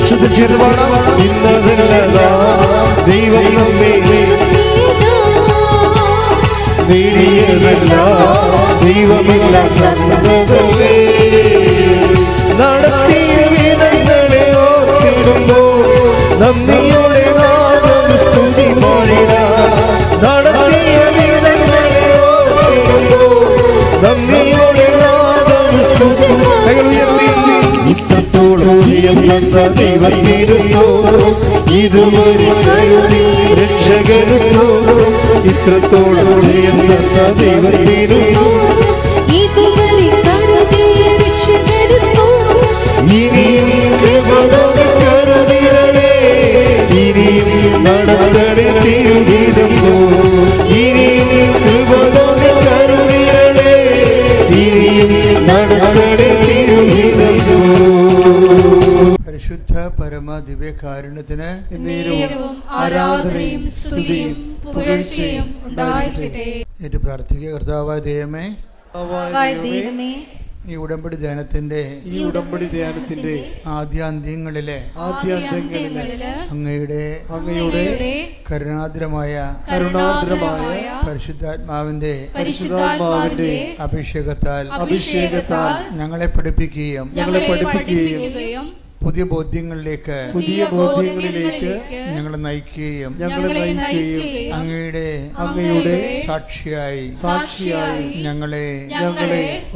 ഉച്ചത്തിൽ ചേർന്ന് പാടാം. ഇന്നതല്ലതാ ദൈവം നമ്മെ നേടിയതല്ല, ദൈവമില്ല തന്നതല്ലേ. നടത്തിയ വിധങ്ങളെ ഓർത്തിടുമ്പോൾ നന്ദിയോടെ നാദം സ്തുതി പാടിടാം. നടത്തിയ വിധങ്ങളെ ഓർത്തിടുമ്പോൾ നന്ദിയോടെ നാദം സ്തുതി. കൈകൾ ഉയർത്തി. ഇത്രത്തോളം ജയം തന്ന ദൈവത്തിന് സ്തോത്രം, ഇതുവരെ കരുതി രക്ഷകന് സ്തോത്രം. ഇത്രത്തോളം ജയം തന്ന ദൈവത്തിന് സ്തോത്രം, ഇതുവരെ കരുതി രക്ഷകന് സ്തോത്രം. ഇനിയും കൃപ തോന്നി കരുതിടണേ, ഇനിയും നടത്തണേ തിരുഗീതം പോ. ഇനിയും കൃപ തോന്നി കരുതിടണേ, ഇനിയും നടത്തണേ തിരുഗീതം പോ. പരിശുദ്ധ പരമ ദിവ്യകാരുണ്യത്തിന് ആരാധനയും സ്തുതിയും പുകഴ്ചയും ഉണ്ടായിരിക്കട്ടെ. ഏറ്റു പ്രാർത്ഥിക്കുക. കർത്താവായ ദൈവമേ, ഈ ഉടമ്പടി ധ്യാനത്തിന്റെ ആദ്യാന്ത്യങ്ങളിലെ അങ്ങയുടെ കരുണാദ്രമായ പരിശുദ്ധാത്മാവിന്റെ അഭിഷേകത്താൽ ഞങ്ങളെ പഠിപ്പിക്കുകയും പുതിയ ബോധ്യങ്ങളിലേക്ക് ഞങ്ങളെ നയിക്കുകയും അങ്ങയുടെ സാക്ഷിയായി ഞങ്ങളെ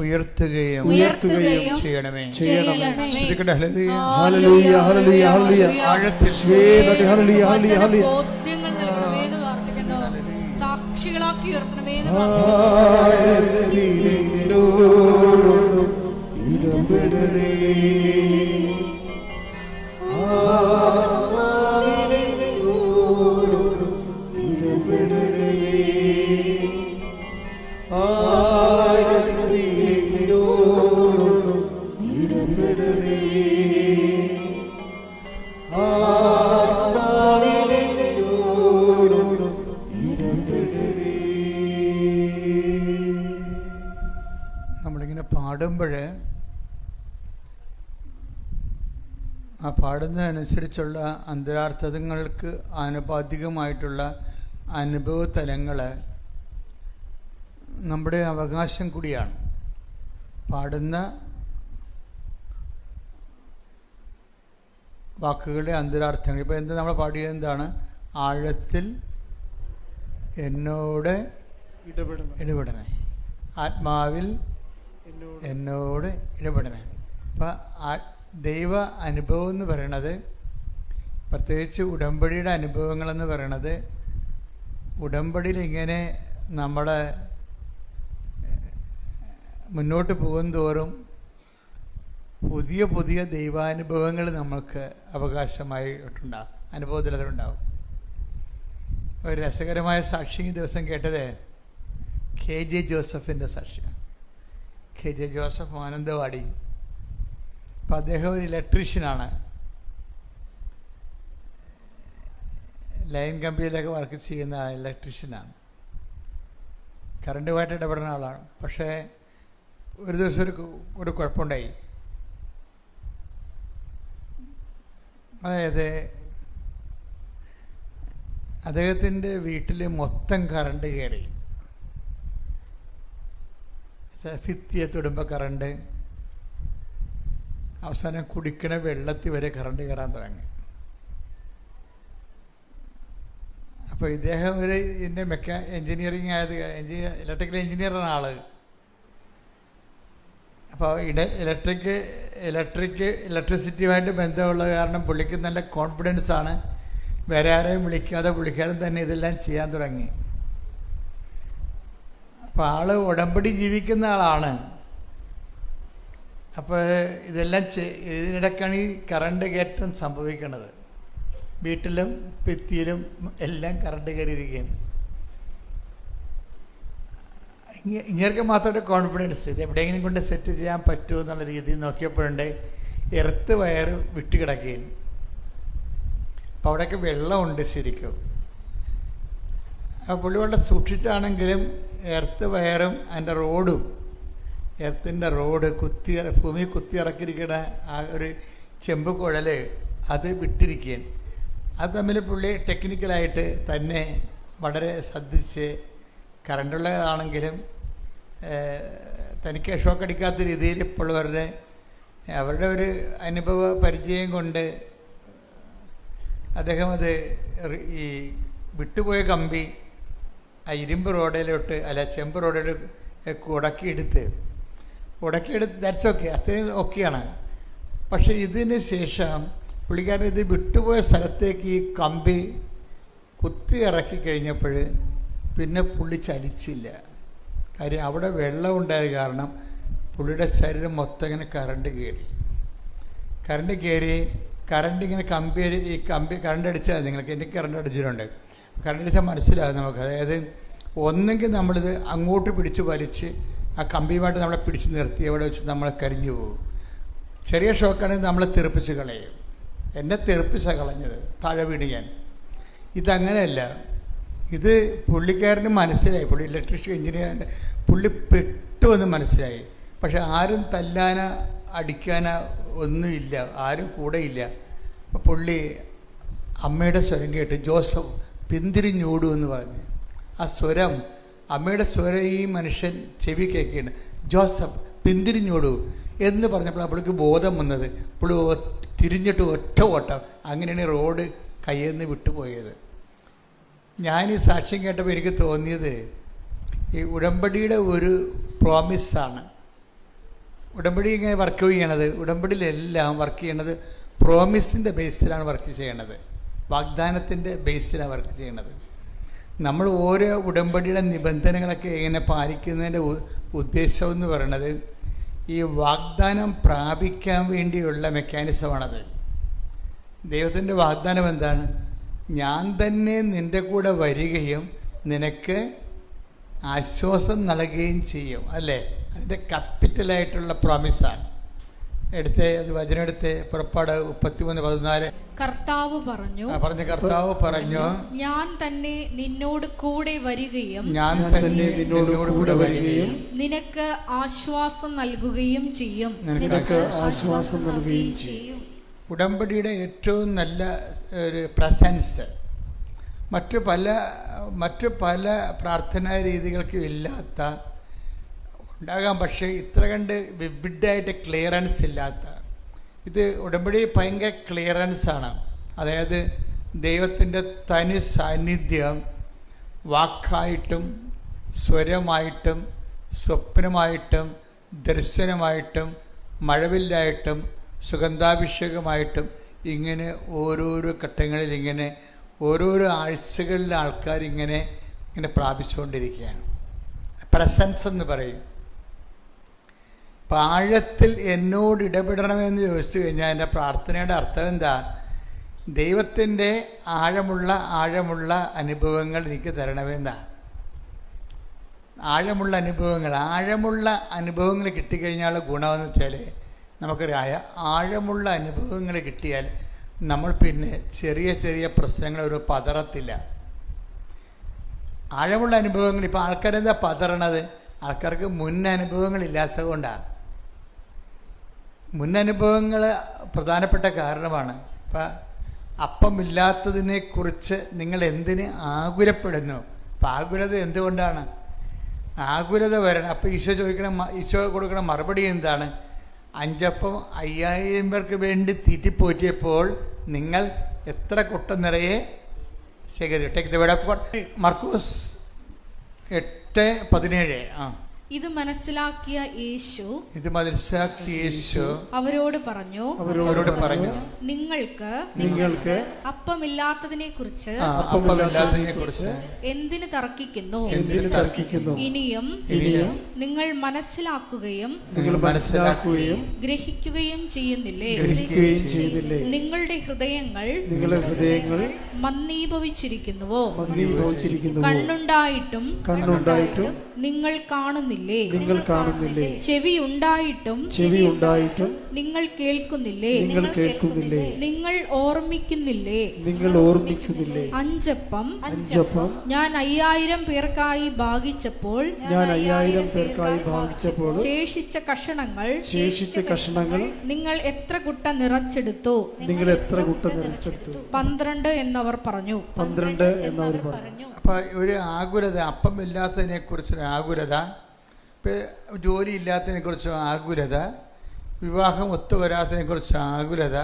ഉയർത്തുകയും ചെയ്യണമേ. സാക്ഷികളാക്കി ഉയർത്തണമേ. നമ്മളിങ്ങനെ പാടുമ്പോൾ ആ പാടുന്നതനുസരിച്ചുള്ള അന്തരാർത്ഥങ്ങൾക്ക് ആനുപാതികമായിട്ടുള്ള അനുഭവ തലങ്ങൾ നമ്മുടെ അവകാശം കൂടിയാണ്. പാടുന്ന വാക്കുകളുടെ അന്തരാർത്ഥങ്ങൾ. ഇപ്പോൾ എന്താ നമ്മൾ പാടിയത്? എന്താണ്? ആഴത്തിൽ എന്നോട് ഇടപെടണേ, ആത്മാവിൽ എന്നോട് ഇടപെടണേ. അപ്പം ദൈവ അനുഭവം എന്ന് പറയണത്, പ്രത്യേകിച്ച് ഉടമ്പടിയുടെ അനുഭവങ്ങളെന്ന് പറയണത്, ഉടമ്പടിയിൽ ഇങ്ങനെ നമ്മൾ മുന്നോട്ട് പോകും തോറും പുതിയ പുതിയ ദൈവാനുഭവങ്ങൾ നമുക്ക് അവകാശമായിട്ടുണ്ടാകും, അനുഭവത്തിലുണ്ടാവും. ഒരു രസകരമായ സാക്ഷി ഈ ദിവസം കേട്ടത് KJ ജോസഫിൻ്റെ സാക്ഷിയാണ്. KJ Joseph Mananthavady. അപ്പം അദ്ദേഹം ഒരു ഇലക്ട്രീഷ്യനാണ്. ലൈൻ കമ്പിയിലൊക്കെ വർക്ക് ചെയ്യുന്ന ഇലക്ട്രീഷ്യനാണ്. കറണ്ടുമായിട്ട് ഇടപെടുന്ന ആളാണ്. പക്ഷേ ഒരു ദിവസം ഒരു കുഴപ്പമുണ്ടായി. അതായത് അദ്ദേഹത്തിൻ്റെ വീട്ടിൽ മൊത്തം കറണ്ട് കയറി. ഭിത്തിയെ തൊടുമ്പോൾ കറണ്ട്, അവസാനം കുടിക്കണ വെള്ളത്തിൽ വരെ കറണ്ട് കയറാൻ തുടങ്ങി. അപ്പോൾ ഇദ്ദേഹം ഒരു ഇതിൻ്റെ എൻജിനീയറിങ് ഇലക്ട്രിക്കൽ എൻജിനീയറാണ് ആള്. അപ്പോൾ ഇലക്ട്രിസിറ്റിയുമായിട്ട് ബന്ധമുള്ള കാരണം പുള്ളിക്ക് നല്ല കോൺഫിഡൻസാണ്. വേറെ ആരെയും വിളിക്കാതെ പുള്ളിക്കാരൻ തന്നെ ഇതെല്ലാം ചെയ്യാൻ തുടങ്ങി. അപ്പോൾ ആൾ ഉടമ്പടി ജീവിക്കുന്ന ആളാണ്. അപ്പോൾ ഇതെല്ലാം ഇതിനിടയ്ക്കാണ് ഈ കറണ്ട് കയറ്റം സംഭവിക്കുന്നത്. വീട്ടിലും ഭിത്തിയിലും എല്ലാം കറണ്ട് കയറിയിരിക്കുകയാണ്. ഇങ്ങനെയൊക്കെ മാത്രം ഒരു കോൺഫിഡൻസ്, ഇത് എവിടെയെങ്കിലും കൊണ്ട് സെറ്റ് ചെയ്യാൻ പറ്റുമോ എന്നുള്ള രീതിയിൽ നോക്കിയപ്പോഴുണ്ട് എർത്ത് വയർ വിട്ടുകിടക്കുകയാണ്. അപ്പോൾ അവിടെയൊക്കെ വെള്ളമുണ്ട് ശരിക്കും. ആ പുള്ളി വളരെ സൂക്ഷിച്ചാണെങ്കിലും എർത്ത് വയറും അതിൻ്റെ റോഡും, എർത്തിൻ്റെ റോഡ് ഭൂമി കുത്തി ഇറക്കിയിരിക്കുന്ന ആ ഒരു ചെമ്പ് കുഴൽ അത് വിട്ടിരിക്കുകയാണ്. അത് തമ്മിൽ പുള്ളി ടെക്നിക്കലായിട്ട് തന്നെ വളരെ ശ്രദ്ധിച്ച് കറണ്ടുള്ളതാണെങ്കിലും തനിക്ക് ഷോക്ക് അടിക്കാത്ത രീതിയിൽ ഇപ്പോൾ അവരുടെ ഒരു അനുഭവ പരിചയം കൊണ്ട് അദ്ദേഹം അത് ഈ വിട്ടുപോയ കമ്പി ആ ഇരുമ്പ് റോഡിലോട്ട് ചെമ്പ് റോഡിൽ ഉടക്കിയെടുത്ത് ദാറ്റ്സ് ഓക്കെ, അത്രയും ഓക്കെയാണ്. പക്ഷെ ഇതിന് ശേഷം പുള്ളിക്കാരൻ ഇത് വിട്ടുപോയ സ്ഥലത്തേക്ക് ഈ കമ്പി കുത്തി ഇറക്കി കഴിഞ്ഞപ്പോൾ പിന്നെ പുള്ളി ചലിച്ചില്ല. കാര്യം അവിടെ വെള്ളം ഉണ്ടായത് കാരണം പുള്ളിയുടെ ശരീരം മൊത്തം ഇങ്ങനെ കറണ്ട് കയറി ഇങ്ങനെ കറണ്ട് അടിച്ചാൽ നിങ്ങൾക്ക്, എനിക്ക് കറണ്ട് അടിച്ചിട്ടുണ്ട്, കറണ്ട് അടിച്ചാൽ മനസ്സിലാകും നമുക്ക്. അതായത് ഒന്നെങ്കിൽ നമ്മളിത് അങ്ങോട്ട് പിടിച്ച് വലിച്ച് ആ കമ്പിയുമായിട്ട് നമ്മളെ പിടിച്ച് നിർത്തി അവിടെ വെച്ച് നമ്മൾ കരിഞ്ഞു പോകും. ചെറിയ ഷോക്കാണെങ്കിൽ നമ്മളെ തെറിപ്പിച്ച് കളയും. എന്നെ തെറിപ്പിച്ചാണ് കളഞ്ഞത്, താഴെ വീണ് ഞാൻ. ഇതങ്ങനെയല്ല, ഇത് പുള്ളിക്കാരന് മനസ്സിലായി. പുള്ളി ഇലക്ട്രീഷ്യൻ എഞ്ചിനീയറാണ്, പുള്ളി പെട്ടുവെന്ന് മനസ്സിലായി. പക്ഷെ ആരും തല്ലാനോ അടിക്കാനോ ഒന്നുമില്ല, ആരും കൂടെയില്ല. അപ്പോൾ പുള്ളി അമ്മയുടെ സ്വരം കേട്ട് ജോസഫ് പിന്തിരിഞ്ഞോടൂ എന്ന് പറഞ്ഞു. ആ സ്വരം, അമ്മയുടെ സ്വരം ഈ മനുഷ്യൻ ചെവി കേൾക്കുകയാണ്. ജോസഫ് പിന്തിരിഞ്ഞോടൂ എന്ന് പറഞ്ഞപ്പോൾ അവൾക്ക് ബോധം വന്നത്. പുള്ളി തിരിഞ്ഞിട്ട് ഒറ്റ ഓട്ടം. അങ്ങനെയാണ് റോഡ് കയ്യിൽ നിന്ന് വിട്ടുപോയത്. ഞാൻ ഈ സാക്ഷ്യം കേട്ടപ്പോൾ എനിക്ക് തോന്നിയത് ഈ ഉടമ്പടിയുടെ ഒരു പ്രോമിസാണ്. ഉടമ്പടി ഇങ്ങനെ വർക്ക് ചെയ്യണത്, ഉടമ്പടിയിലെല്ലാം വർക്ക് ചെയ്യണത് പ്രോമിസിൻ്റെ ബേസിലാണ് വർക്ക് ചെയ്യണത്, വാഗ്ദാനത്തിൻ്റെ ബേസിലാണ് വർക്ക് ചെയ്യണത്. നമ്മൾ ഓരോ ഉടമ്പടിയുടെ നിബന്ധനകളൊക്കെ എങ്ങനെ പാലിക്കുന്നതിൻ്റെ ഉദ്ദേശം എന്ന് പറയുന്നത് ഈ വാഗ്ദാനം പ്രാപിക്കാൻ വേണ്ടിയുള്ള മെക്കാനിസമാണത്. ദൈവത്തിൻ്റെ വാഗ്ദാനം എന്താണ്? ഞാൻ തന്നെ നിൻ്റെ കൂടെ വരികയും നിനക്ക് ആശ്വാസം നൽകുകയും ചെയ്യും, അല്ലേ? അതിൻ്റെ ക്യാപിറ്റലായിട്ടുള്ള പ്രോമിസാണ്. അത് വചനം എടുത്ത് പുറപ്പാട് 33:14. കർത്താവ് പറഞ്ഞു, കർത്താവ് പറഞ്ഞു, ഞാൻ തന്നെ നിന്നോട് കൂടെ വരികയും നിനക്ക് ആശ്വാസം നൽകുകയും ചെയ്യും. ഉടമ്പടിയുടെ ഏറ്റവും നല്ല ഒരു പ്രസൻസ് മറ്റു പല പ്രാർത്ഥനാ രീതികൾക്കും ഇല്ലാത്ത ഉണ്ടാകാം, പക്ഷേ ഇത്ര കണ്ട് വിവിഡായിട്ട് ക്ലിയറൻസ് ഇല്ലാത്ത ഇത് ഉടമ്പടി ഭയങ്കര ക്ലിയറൻസാണ്. അതായത് ദൈവത്തിൻ്റെ തനി സാന്നിധ്യം വാക്കായിട്ടും സ്വരമായിട്ടും സ്വപ്നമായിട്ടും ദർശനമായിട്ടും മഴവില്ലായിട്ടും സുഗന്ധാഭിഷേകമായിട്ടും ഇങ്ങനെ ഓരോരോ ഘട്ടങ്ങളിൽ ഇങ്ങനെ ഓരോരോ ആഴ്ചകളിൽ ആൾക്കാരിങ്ങനെ പ്രാപിച്ചുകൊണ്ടിരിക്കുകയാണ്. പ്രസൻസ് എന്ന് പറയും. ആഴത്തിൽ എന്നോട് ഇടപെടണമെന്ന് ചോദിച്ചു കഴിഞ്ഞാൽ എൻ്റെ പ്രാർത്ഥനയുടെ അർത്ഥം എന്താ? ദൈവത്തിൻ്റെ ആഴമുള്ള അനുഭവങ്ങൾ എനിക്ക് തരണമെന്നാ. ആഴമുള്ള അനുഭവങ്ങൾ കിട്ടിക്കഴിഞ്ഞാൽ ഗുണമെന്ന് വെച്ചാൽ നമുക്കറിയാം, ആഴമുള്ള അനുഭവങ്ങൾ കിട്ടിയാൽ നമ്മൾ പിന്നെ ചെറിയ പ്രശ്നങ്ങൾ ഒരു പതറത്തില്ല. ആഴമുള്ള അനുഭവങ്ങൾ, ഇപ്പോൾ ആൾക്കാരെന്താ പതറണത്? ആൾക്കാർക്ക് മുൻ അനുഭവങ്ങളില്ലാത്തത് കൊണ്ടാണ്. മുന്നനുഭവങ്ങൾ പ്രധാനപ്പെട്ട കാരണമാണ്. ഇപ്പം അപ്പമില്ലാത്തതിനെക്കുറിച്ച് നിങ്ങൾ എന്തിന് ആകുലപ്പെടുന്നു? അപ്പം ആകുലത എന്തുകൊണ്ടാണ്? ആകുലത വരണം. അപ്പം ഈശോ കൊടുക്കണ മറുപടി എന്താണ്? 5 അപ്പം 5000 പേർക്ക് വേണ്ടി തീറ്റിപ്പോറ്റിയപ്പോൾ നിങ്ങൾ എത്ര കുട്ട നിറയെ ശേഖരിച്ചു? Take the word of God. മർക്കോസ് 8:17. ഇത് മനസ്സിലാക്കിയ യേശു അവരോട് പറഞ്ഞു, നിങ്ങൾക്ക് അപ്പമില്ലാത്തതിനെ കുറിച്ച് എന്തിന് തർക്കിക്കുന്നു? ഇനിയും നിങ്ങൾ മനസ്സിലാക്കുകയും ഗ്രഹിക്കുകയും ചെയ്യുന്നില്ലേ? നിങ്ങളുടെ ഹൃദയങ്ങൾ മന്ദീഭവിച്ചിരിക്കുന്നുവോ? കണ്ണുണ്ടായിട്ടും നിങ്ങൾ കാണുന്നില്ല. കാണുന്നില്ലേ? നിങ്ങൾ കാണുന്നില്ലേ? ചെവി ഉണ്ടായിട്ടും നിങ്ങൾ കേൾക്കുന്നില്ലേ? നിങ്ങൾ ഓർമ്മിക്കുന്നില്ലേ? അഞ്ചപ്പം ഞാൻ 5000 പേർക്കായി ഭാഗിച്ചപ്പോൾ ശേഷിച്ച കഷണങ്ങൾ നിങ്ങൾ എത്ര കുട്ട നിറച്ചെടുത്തു? 12 എന്നവർ പറഞ്ഞു. അപ്പൊ ഒരു ആകുലത, അപ്പമില്ലാത്തതിനെ കുറിച്ചൊരു ആകുലത, ജോലി ഇല്ലാത്തതിനെ കുറിച്ച് ആകുലത, വിവാഹം ഒത്തുവരാത്തതിനെ കുറിച്ച് ആകുലത,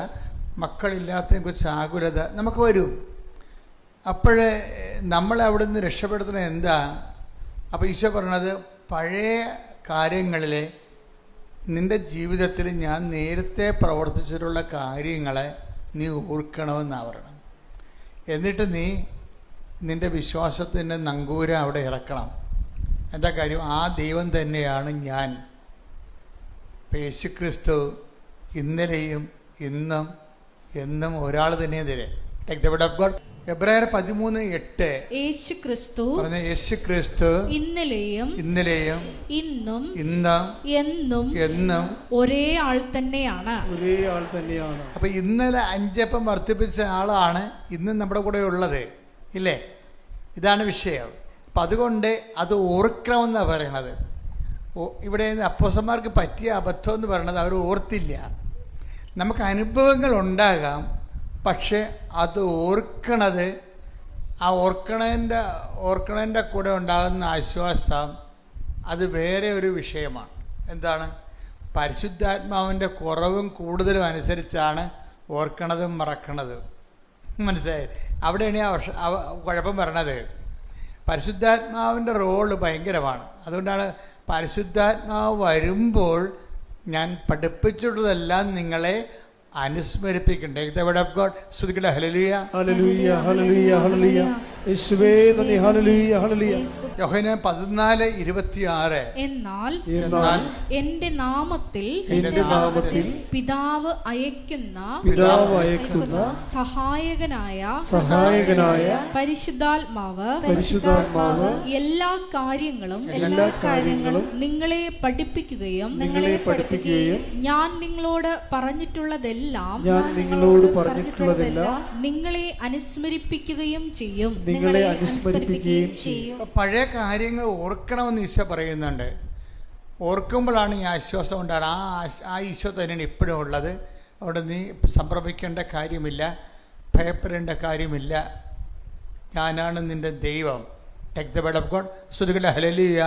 മക്കളില്ലാത്തതിനെ കുറിച്ച് ആകുലത നമുക്ക് വരും. അപ്പോഴേ നമ്മളെ അവിടെ നിന്ന് രക്ഷപ്പെടുത്തുന്നത് എന്താ? അപ്പോൾ ഈശോ പറഞ്ഞത്, പഴയ കാര്യങ്ങളിലെ നിൻ്റെ ജീവിതത്തിൽ ഞാൻ നേരത്തെ പ്രവർത്തിച്ചിട്ടുള്ള കാര്യങ്ങളെ നീ ഓർക്കണമെന്നാണ് പറയണം. എന്നിട്ട് നീ നിൻ്റെ വിശ്വാസത്തിൻ്റെ നങ്കൂരം അവിടെ ഇറക്കണം. എന്താ കാര്യം? ആ ദൈവം തന്നെയാണ് ഞാൻ. യേശുക്രിസ്തു ഇന്നലെയും ഇന്നും എന്നും ഒരാൾ തന്നെ തരെ. Take the word of God. എബ്രായർ 13:8 യേശുക്രിസ്തു ഇന്നലെയും ഇന്നും എന്നും ഒരേ ആൾ തന്നെയാണ്. അപ്പൊ ഇന്നലെ 5 അപ്പം വർദ്ധിപ്പിച്ച ആളാണ് ഇന്നും നമ്മുടെ കൂടെ ഉള്ളത്, ഇല്ലേ? ഇതാണ് വിഷയം. അപ്പം അതുകൊണ്ട് അത് ഓർക്കണമെന്നാണ് പറയണത്. ഇവിടെ അപ്പോസ്തലന്മാർക്ക് പറ്റിയ അബദ്ധം എന്ന് പറയുന്നത് അവർ ഓർത്തില്ല. നമുക്ക് അനുഭവങ്ങൾ ഉണ്ടാകാം, പക്ഷെ അത് ഓർക്കണത്, ആ ഓർക്കണതിൻ്റെ കൂടെ ഉണ്ടാകുന്ന ആശ്വാസം അത് വേറെ ഒരു വിഷയമാണ്. എന്താണ്? പരിശുദ്ധാത്മാവിൻ്റെ കുറവും കൂടുതലും അനുസരിച്ചാണ് ഓർക്കണതും മറക്കണതും. മനസ്സിലായി? അവിടെയാണ് ആ കുഴപ്പം വരണത്. പരിശുദ്ധാത്മാവിൻ്റെ റോള് ഭയങ്കരമാണ്. അതുകൊണ്ടാണ് പരിശുദ്ധാത്മാവ് വരുമ്പോൾ ഞാൻ പഠിപ്പിച്ചിട്ടുള്ളതെല്ലാം നിങ്ങളെ അനുസ്മരിപ്പിക്കണ്ടേ. ശ്രുതിക്കട്ടെ. ഹല്ലേലൂയ, ഹല്ലേലൂയ, ഹല്ലേലൂയ, ഹല്ലേലൂയ. യേശുവേ നന്ദി. Hallelujah, hallelujah. യോഹന്നാൻ 14:26 എന്നാൽ എന്റെ നാമത്തിൽ പിതാവ് അയക്കുന്ന സഹായകനായ പരിശുദ്ധാത്മാവ് എല്ലാ കാര്യങ്ങളും നിങ്ങളെ പഠിപ്പിക്കുകയും ഞാൻ നിങ്ങളോട് പറഞ്ഞിട്ടുള്ളതെല്ലാം നിങ്ങളെ അനുസ്മരിപ്പിക്കുകയും ചെയ്യും. പഴയ കാര്യങ്ങൾ ഓർക്കണമെന്ന് ഈശോ പറയുന്നുണ്ട്. ഓർക്കുമ്പോഴാണ് ഈ ആശ്വാസം ഉണ്ടാകുന്നത്. ആ ഈശോ തന്നെയാണ് ഇപ്പോഴും ഉള്ളത്. അവിടെ നീ സംഭ്രമിക്കേണ്ട കാര്യമില്ല, ഭയപ്പെടേണ്ട കാര്യമില്ല. ഞാനാണ് നിന്റെ ദൈവം. Take the word of God. സ്തുതിക്കട്ടെ. ഹല്ലേലൂയ,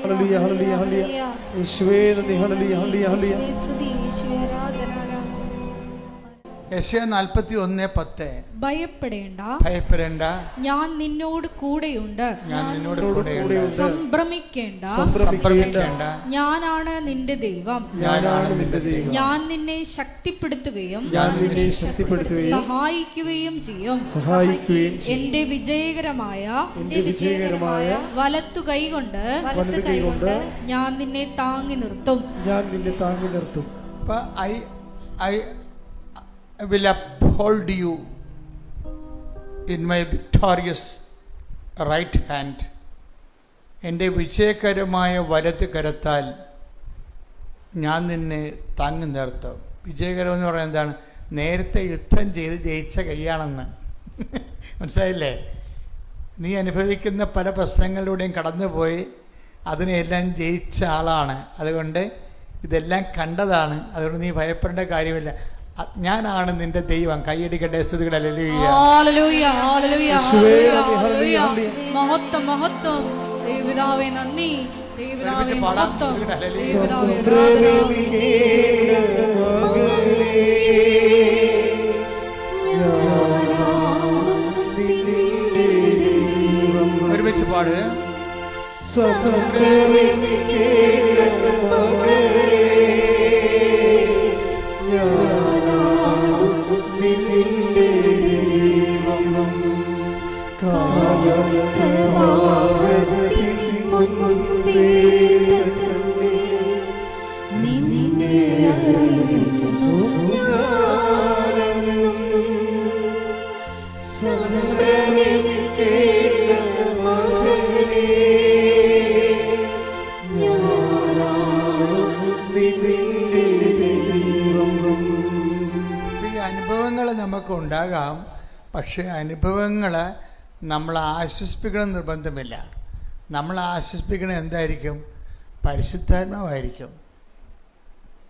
ഹല്ലേലൂയ, ഹല്ലേലൂയ, ഹല്ലേലൂയ. യേശുവേ നന്ദി. ഹല്ലേലൂയ, ഹല്ലേലൂയ, ഹല്ലേലൂയ. യെശയ്യാ 41:10 ഭയപ്പെടേണ്ട, ഞാൻ നിന്നോട് കൂടെയുണ്ട്. സംഭ്രമിക്കേണ്ട, ഞാനാണ് നിന്റെ ദൈവം. ഞാൻ നിന്നെ ശക്തിപ്പെടുത്തുകയും സഹായിക്കുകയും ചെയ്യും. എന്റെ വിജയകരമായ വലത്തു കൈകൊണ്ട് ഞാൻ നിന്നെ താങ്ങി നിർത്തും. I will uphold you in my victorious right hand. എൻ്റെ വിജയകരമായ വലത് കരത്താൽ ഞാൻ നിന്നെ താങ്ങി നിർത്തും. വിജയകരം എന്ന് പറയുന്നത് എന്താണ്? നേരത്തെ യുദ്ധം ചെയ്ത് ജയിച്ച കൈയാണെന്ന്. മനസ്സിലായില്ലേ? നീ അനുഭവിക്കുന്ന പല പ്രശ്നങ്ങളിലൂടെയും കടന്നുപോയി അതിനെല്ലാം ജയിച്ച ആളാണ്. അതുകൊണ്ട് ഇതെല്ലാം കണ്ടതാണ്. അതുകൊണ്ട് നീ ഭയപ്പെടേണ്ട കാര്യമില്ല. ഞാനാണ് നിന്റെ ദൈവം. കൈയടിക്കട്ടെ. സ്തുതികൾ. ഹല്ലേലൂയ, ഹല്ലേലൂയ, ഹല്ലേലൂയ, ഹല്ലേലൂയ. മഹത്വം, മഹത്വം. ദൈവപിതാവേ നന്ദി. ദൈവപിതാവേ മഹത്വം. ദൈവപിതാവേ ഒരുമിച്ച് പാട്. ഉണ്ടാകാം. പക്ഷേ അനുഭവങ്ങൾ നമ്മളെ ആശ്വസിപ്പിക്കണം നിർബന്ധമില്ല. നമ്മളെ ആശ്വസിപ്പിക്കണം എന്തായിരിക്കും? പരിശുദ്ധാത്മാവായിരിക്കും.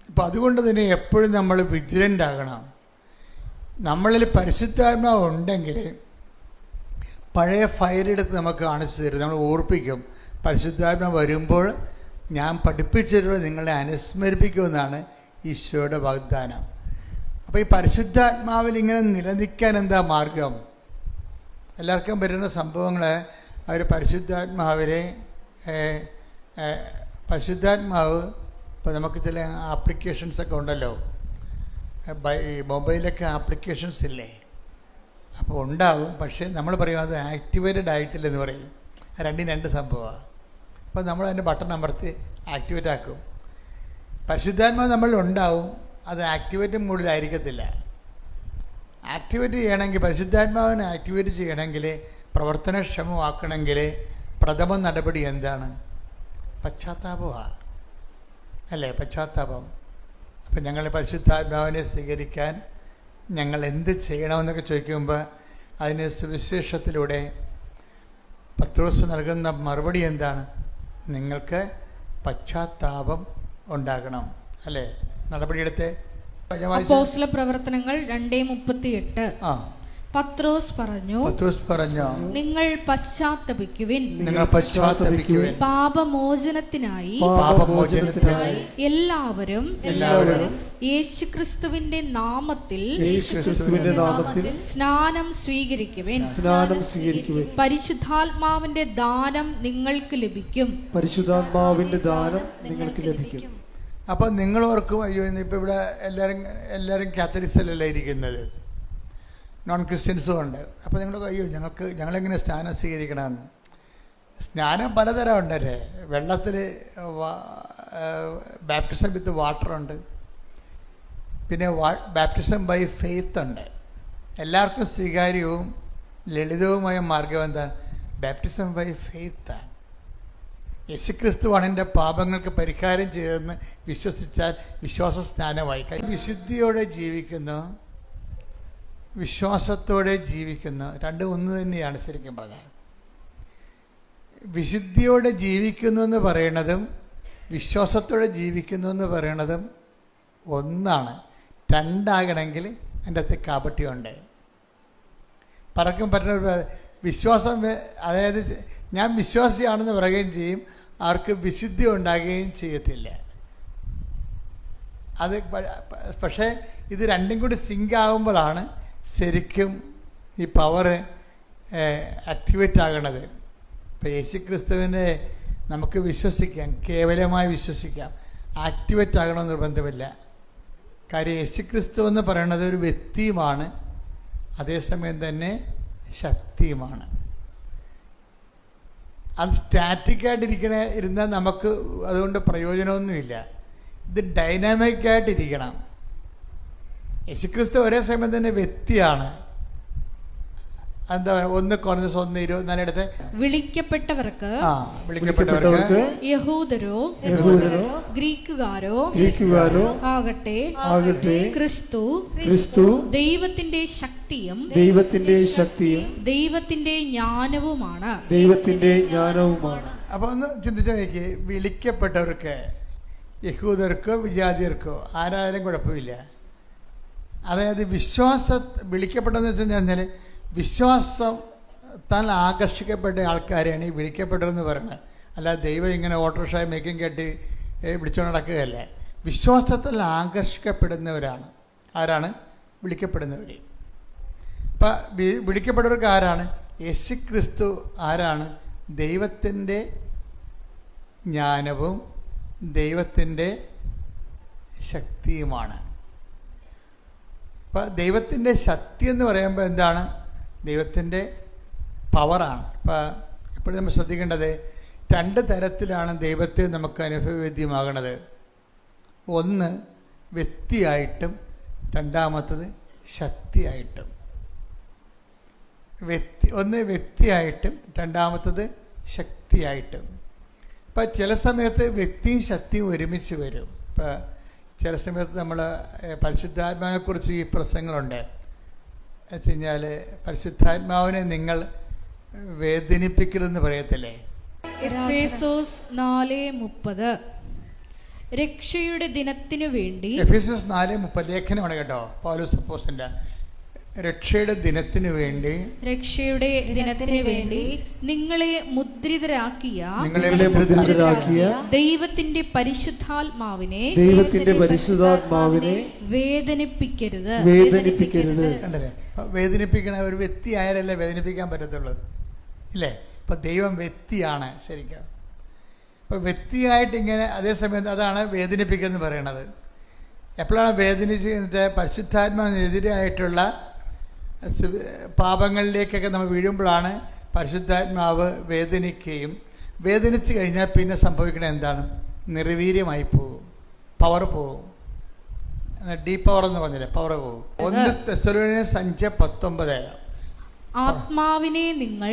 അപ്പം അതുകൊണ്ട് തന്നെ എപ്പോഴും നമ്മൾ വിജിലൻ്റ് ആകണം. നമ്മളിൽ പരിശുദ്ധാത്മാവ് ഉണ്ടെങ്കിൽ പഴയ ഫയലെടുത്ത് നമുക്ക് കാണിച്ചു തരും, നമ്മൾ ഓർപ്പിക്കും. പരിശുദ്ധാത്മാവ് വരുമ്പോൾ ഞാൻ പഠിപ്പിച്ചിട്ടുള്ളത് നിങ്ങളെ അനുസ്മരിപ്പിക്കുമെന്നാണ് ഈശോയുടെ വാഗ്ദാനം. അപ്പോൾ ഈ പരിശുദ്ധാത്മാവിൽ ഇങ്ങനെ നിലനിൽക്കാൻ എന്താ മാർഗം? എല്ലാവർക്കും വരുന്ന സംഭവങ്ങൾ അവർ പരിശുദ്ധാത്മാവ് ഇപ്പോൾ നമുക്ക് ചില ആപ്ലിക്കേഷൻസൊക്കെ ഉണ്ടല്ലോ, മൊബൈലൊക്കെ ആപ്ലിക്കേഷൻസ് ഇല്ലേ? അപ്പോൾ ഉണ്ടാവും. പക്ഷേ നമ്മൾ പറയും അത് ആക്ടിവേറ്റഡ് ആയിട്ടില്ലെന്ന് പറയും. രണ്ടും രണ്ട് സംഭവമാണ്. അപ്പോൾ നമ്മൾ അതിൻ്റെ ബട്ടൺ അമർത്തി ആക്ടിവേറ്റ് ആക്കും. പരിശുദ്ധാത്മാവ് നമ്മളിൽ ഉണ്ടാവും, അത് ആക്ടിവേറ്റ് മോഡിലായിരിക്കത്തില്ല. ആക്ടിവേറ്റ് ചെയ്യണമെങ്കിൽ, പരിശുദ്ധാത്മാവിനെ ആക്ടിവേറ്റ് ചെയ്യണമെങ്കിൽ, പ്രവർത്തനക്ഷമമാക്കണമെങ്കിൽ പ്രഥമ നടപടി എന്താണ്? പശ്ചാത്താപമാണ് അല്ലേ? പശ്ചാത്താപം. അപ്പം ഞങ്ങൾ പരിശുദ്ധാത്മാവിനെ സ്വീകരിക്കാൻ ഞങ്ങൾ എന്ത് ചെയ്യണമെന്നൊക്കെ ചോദിക്കുമ്പോൾ അതിന് സുവിശേഷത്തിലൂടെ പത്രോസ് നൽകുന്ന മറുപടി എന്താണ്? നിങ്ങൾക്ക് പശ്ചാത്താപം ഉണ്ടാകണം അല്ലേ? നടപടിയെടുത്ത് അപ്പോസ്തല പ്രവർത്തനങ്ങൾ 2:38. പത്രോസ് പറഞ്ഞു, നിങ്ങൾ പശ്ചാത്തപിക്കുവിൻ, പാപമോചനത്തിനായി എല്ലാവരും യേശുക്രിസ്തുവിന്റെ നാമത്തിൽ സ്നാനം സ്വീകരിക്കുവിൻ. പരിശുദ്ധാത്മാവിന്റെ ദാനം നിങ്ങൾക്ക് ലഭിക്കും. അപ്പൊ നിങ്ങൾ ഓർക്കും, അയ്യോ ഇന്നിപ്പോൾ ഇവിടെ എല്ലാവരും കാത്തലിക്സല്ലേ ഇരിക്കുന്നത്, നോൺ ക്രിസ്ത്യൻസും ഉണ്ട്. അപ്പോൾ നിങ്ങൾ അയ്യോ ഞങ്ങളെങ്ങനെ സ്നാനം സ്വീകരിക്കണമെന്ന്. സ്നാനം പലതരം ഉണ്ടല്ലേ? വെള്ളത്തിൽ ബാപ്റ്റിസം വിത്ത് വാട്ടറുണ്ട്, പിന്നെ ബാപ്റ്റിസം ബൈ ഫെയ്ത്ത് ഉണ്ട്. എല്ലാവർക്കും സ്വീകാര്യവും ലളിതവുമായ മാർഗം എന്താണ്? Baptism by ഫെയ്ത്താണ്. യേശുക്രിസ്തുവാണ് എൻ്റെ പാപങ്ങൾക്ക് പരിഹാരം ചെയ്തതെന്ന് വിശ്വസിച്ചാൽ വിശ്വാസ സ്നാനമായി. വിശുദ്ധിയോടെ ജീവിക്കുന്നു, വിശ്വാസത്തോടെ ജീവിക്കുന്നു, രണ്ടും ഒന്ന് തന്നെയാണ് ശരിക്കും പറഞ്ഞാൽ. വിശുദ്ധിയോടെ ജീവിക്കുന്നു എന്ന് പറയണതും വിശ്വാസത്തോടെ ജീവിക്കുന്നു എന്ന് പറയണതും ഒന്നാണ്. രണ്ടാകണമെങ്കിൽ എൻ്റെ അകത്ത് കാപട്യമുണ്ട്. പലർക്കും പറ്റുന്ന വിശ്വാസം, അതായത് ഞാൻ വിശ്വാസിയാണെന്ന് പറയുകയും ചെയ്യും, അവർക്ക് വിശുദ്ധി ഉണ്ടാകുകയും ചെയ്യത്തില്ല. അത് പക്ഷേ ഇത് രണ്ടും കൂടി സിങ്ക് ആകുമ്പോഴാണ് ശരിക്കും ഈ പവർ ആക്ടിവേറ്റ് ആകണത്. ഇപ്പോൾ യേശുക്രിസ്തുവിനെ നമുക്ക് വിശ്വസിക്കാം, കേവലമായി വിശ്വസിക്കാം, ആക്ടിവേറ്റ് ആകണമെന്ന് നിർബന്ധമില്ല. കാര്യം യേശുക്രിസ്തു എന്ന് പറയുന്നത് ഒരു വ്യക്തിയുമാണ്, അതേസമയം തന്നെ ശക്തിയുമാണ്. അത് സ്റ്റാറ്റിക്കായിട്ടിരുന്നാൽ നമുക്ക് അതുകൊണ്ട് പ്രയോജനമൊന്നുമില്ല. ഇത് ഡൈനാമിക്കായിട്ടിരിക്കണം. യേശുക്രിസ്തു ഒരേ സമയം തന്നെ വ്യക്തിയാണ്. എന്താ പറയുക, 1 Corinthians 1:24 വിളിക്കപ്പെട്ടവർക്ക് യഹൂദരോ ഗ്രീക്കുകാരോ ആകട്ടെ ക്രിസ്തു ദൈവത്തിന്റെ ശക്തിയും ദൈവത്തിന്റെ ജ്ഞാനവുമാണ്. അപ്പൊ ഒന്ന് ചിന്തിച്ചു നോക്കി, വിളിക്കപ്പെട്ടവർക്ക് യഹൂദർക്കോ വിജാതിയർക്കോ ആരായാലും കുഴപ്പമില്ല. അതായത് വിളിക്കപ്പെട്ടതെന്ന് വെച്ച് കഴിഞ്ഞാൽ വിശ്വാസത്താൽ ആകർഷിക്കപ്പെട്ട ആൾക്കാരെയാണ് ഈ വിളിക്കപ്പെട്ടതെന്ന് പറയുന്നത്. അല്ലാതെ ദൈവം ഇങ്ങനെ ഓട്ടോറിക്ഷ മേക്കും കെട്ടി വിളിച്ചുകൊണ്ട് നടക്കുകയല്ലേ. വിശ്വാസത്താൽ ആകർഷിക്കപ്പെടുന്നവരാണ് ആരാണ്? വിളിക്കപ്പെടുന്നവർ. ഇപ്പം വിളിക്കപ്പെട്ടവർക്ക് ആരാണ്? യേശുക്രിസ്തു ആരാണ്? ദൈവത്തിൻ്റെ ജ്ഞാനവും ദൈവത്തിൻ്റെ ശക്തിയുമാണ്. അപ്പം ദൈവത്തിൻ്റെ ശക്തി എന്ന് പറയുമ്പോൾ എന്താണ്? ദൈവത്തിൻ്റെ പവറാണ്. ഇപ്പം എപ്പോഴും നമ്മൾ ശ്രദ്ധിക്കേണ്ടത് 2 തരത്തിലാണ് ദൈവത്തെ നമുക്ക് അനുഭവവേദ്യമാകണത്. ഒന്ന് വ്യക്തിയായിട്ടും രണ്ടാമത്തത് ശക്തിയായിട്ടും. ഒന്ന് വ്യക്തിയായിട്ടും രണ്ടാമത്തത് ശക്തിയായിട്ടും. ഇപ്പം ചില സമയത്ത് വ്യക്തിയും ശക്തിയും ഒരുമിച്ച് വരും. ഇപ്പം ചില സമയത്ത് നമ്മൾ പരിശുദ്ധാത്മാവിനെക്കുറിച്ച് ഈ പ്രസംഗങ്ങളുണ്ട്. വെച്ച് കഴിഞ്ഞാൽ പരിശുദ്ധാത്മാവിനെ നിങ്ങൾ വേദനിപ്പിക്കരുതെന്ന് പറയത്തില്ലേ? എഫേസോസ് 4:30 രക്ഷയുടെ ദിനത്തിനു വേണ്ടി. എഫേസോസ് 4:30 ലേഖനമാണ് കേട്ടോ, പൗലോസ് അപ്പോസ്തലന്റെ. രക്ഷയുടെ ദിനത്തിനു വേണ്ടി, രക്ഷയുടെ ദിനത്തിനു വേണ്ടി നിങ്ങളെ മുദ്രിതരാക്കിയ ദൈവത്തിന്റെ പരിശുദ്ധാത്മാവിനെ വേദനിപ്പിക്കരുത്. കണ്ടല്ലേ? വേദനിപ്പിക്കണ ഒരു വ്യക്തി ആയാലല്ലേ വേദനിപ്പിക്കാൻ പറ്റത്തുള്ളൂ, ഇല്ലേ? ഇപ്പൊ ദൈവം വ്യക്തിയാണ് ശരിക്കും. ഇപ്പൊ വ്യക്തിയായിട്ട് ഇങ്ങനെ അതേസമയത്ത് അതാണ് വേദനിപ്പിക്കുന്നത് പറയണത്. എപ്പോഴാണ് വേദനിച്ച് പരിശുദ്ധാത്മാവിനെതിരായിട്ടുള്ള പാപങ്ങളിലേക്കൊക്കെ നമ്മൾ വീഴുമ്പോഴാണ് പരിശുദ്ധാത്മാവ് വേദനിക്കുകയും, വേദനിച്ച് കഴിഞ്ഞാൽ പിന്നെ സംഭവിക്കണത് എന്താണ്? നിർവീര്യമായി പോകും, പവർ പോകും. ഡീപ് പവർ എന്ന് പറഞ്ഞില്ലേ, പവർ പോകും. 1 തെസ്സലോനിക്കർ 5:19 ആത്മാവിനെ നിങ്ങൾ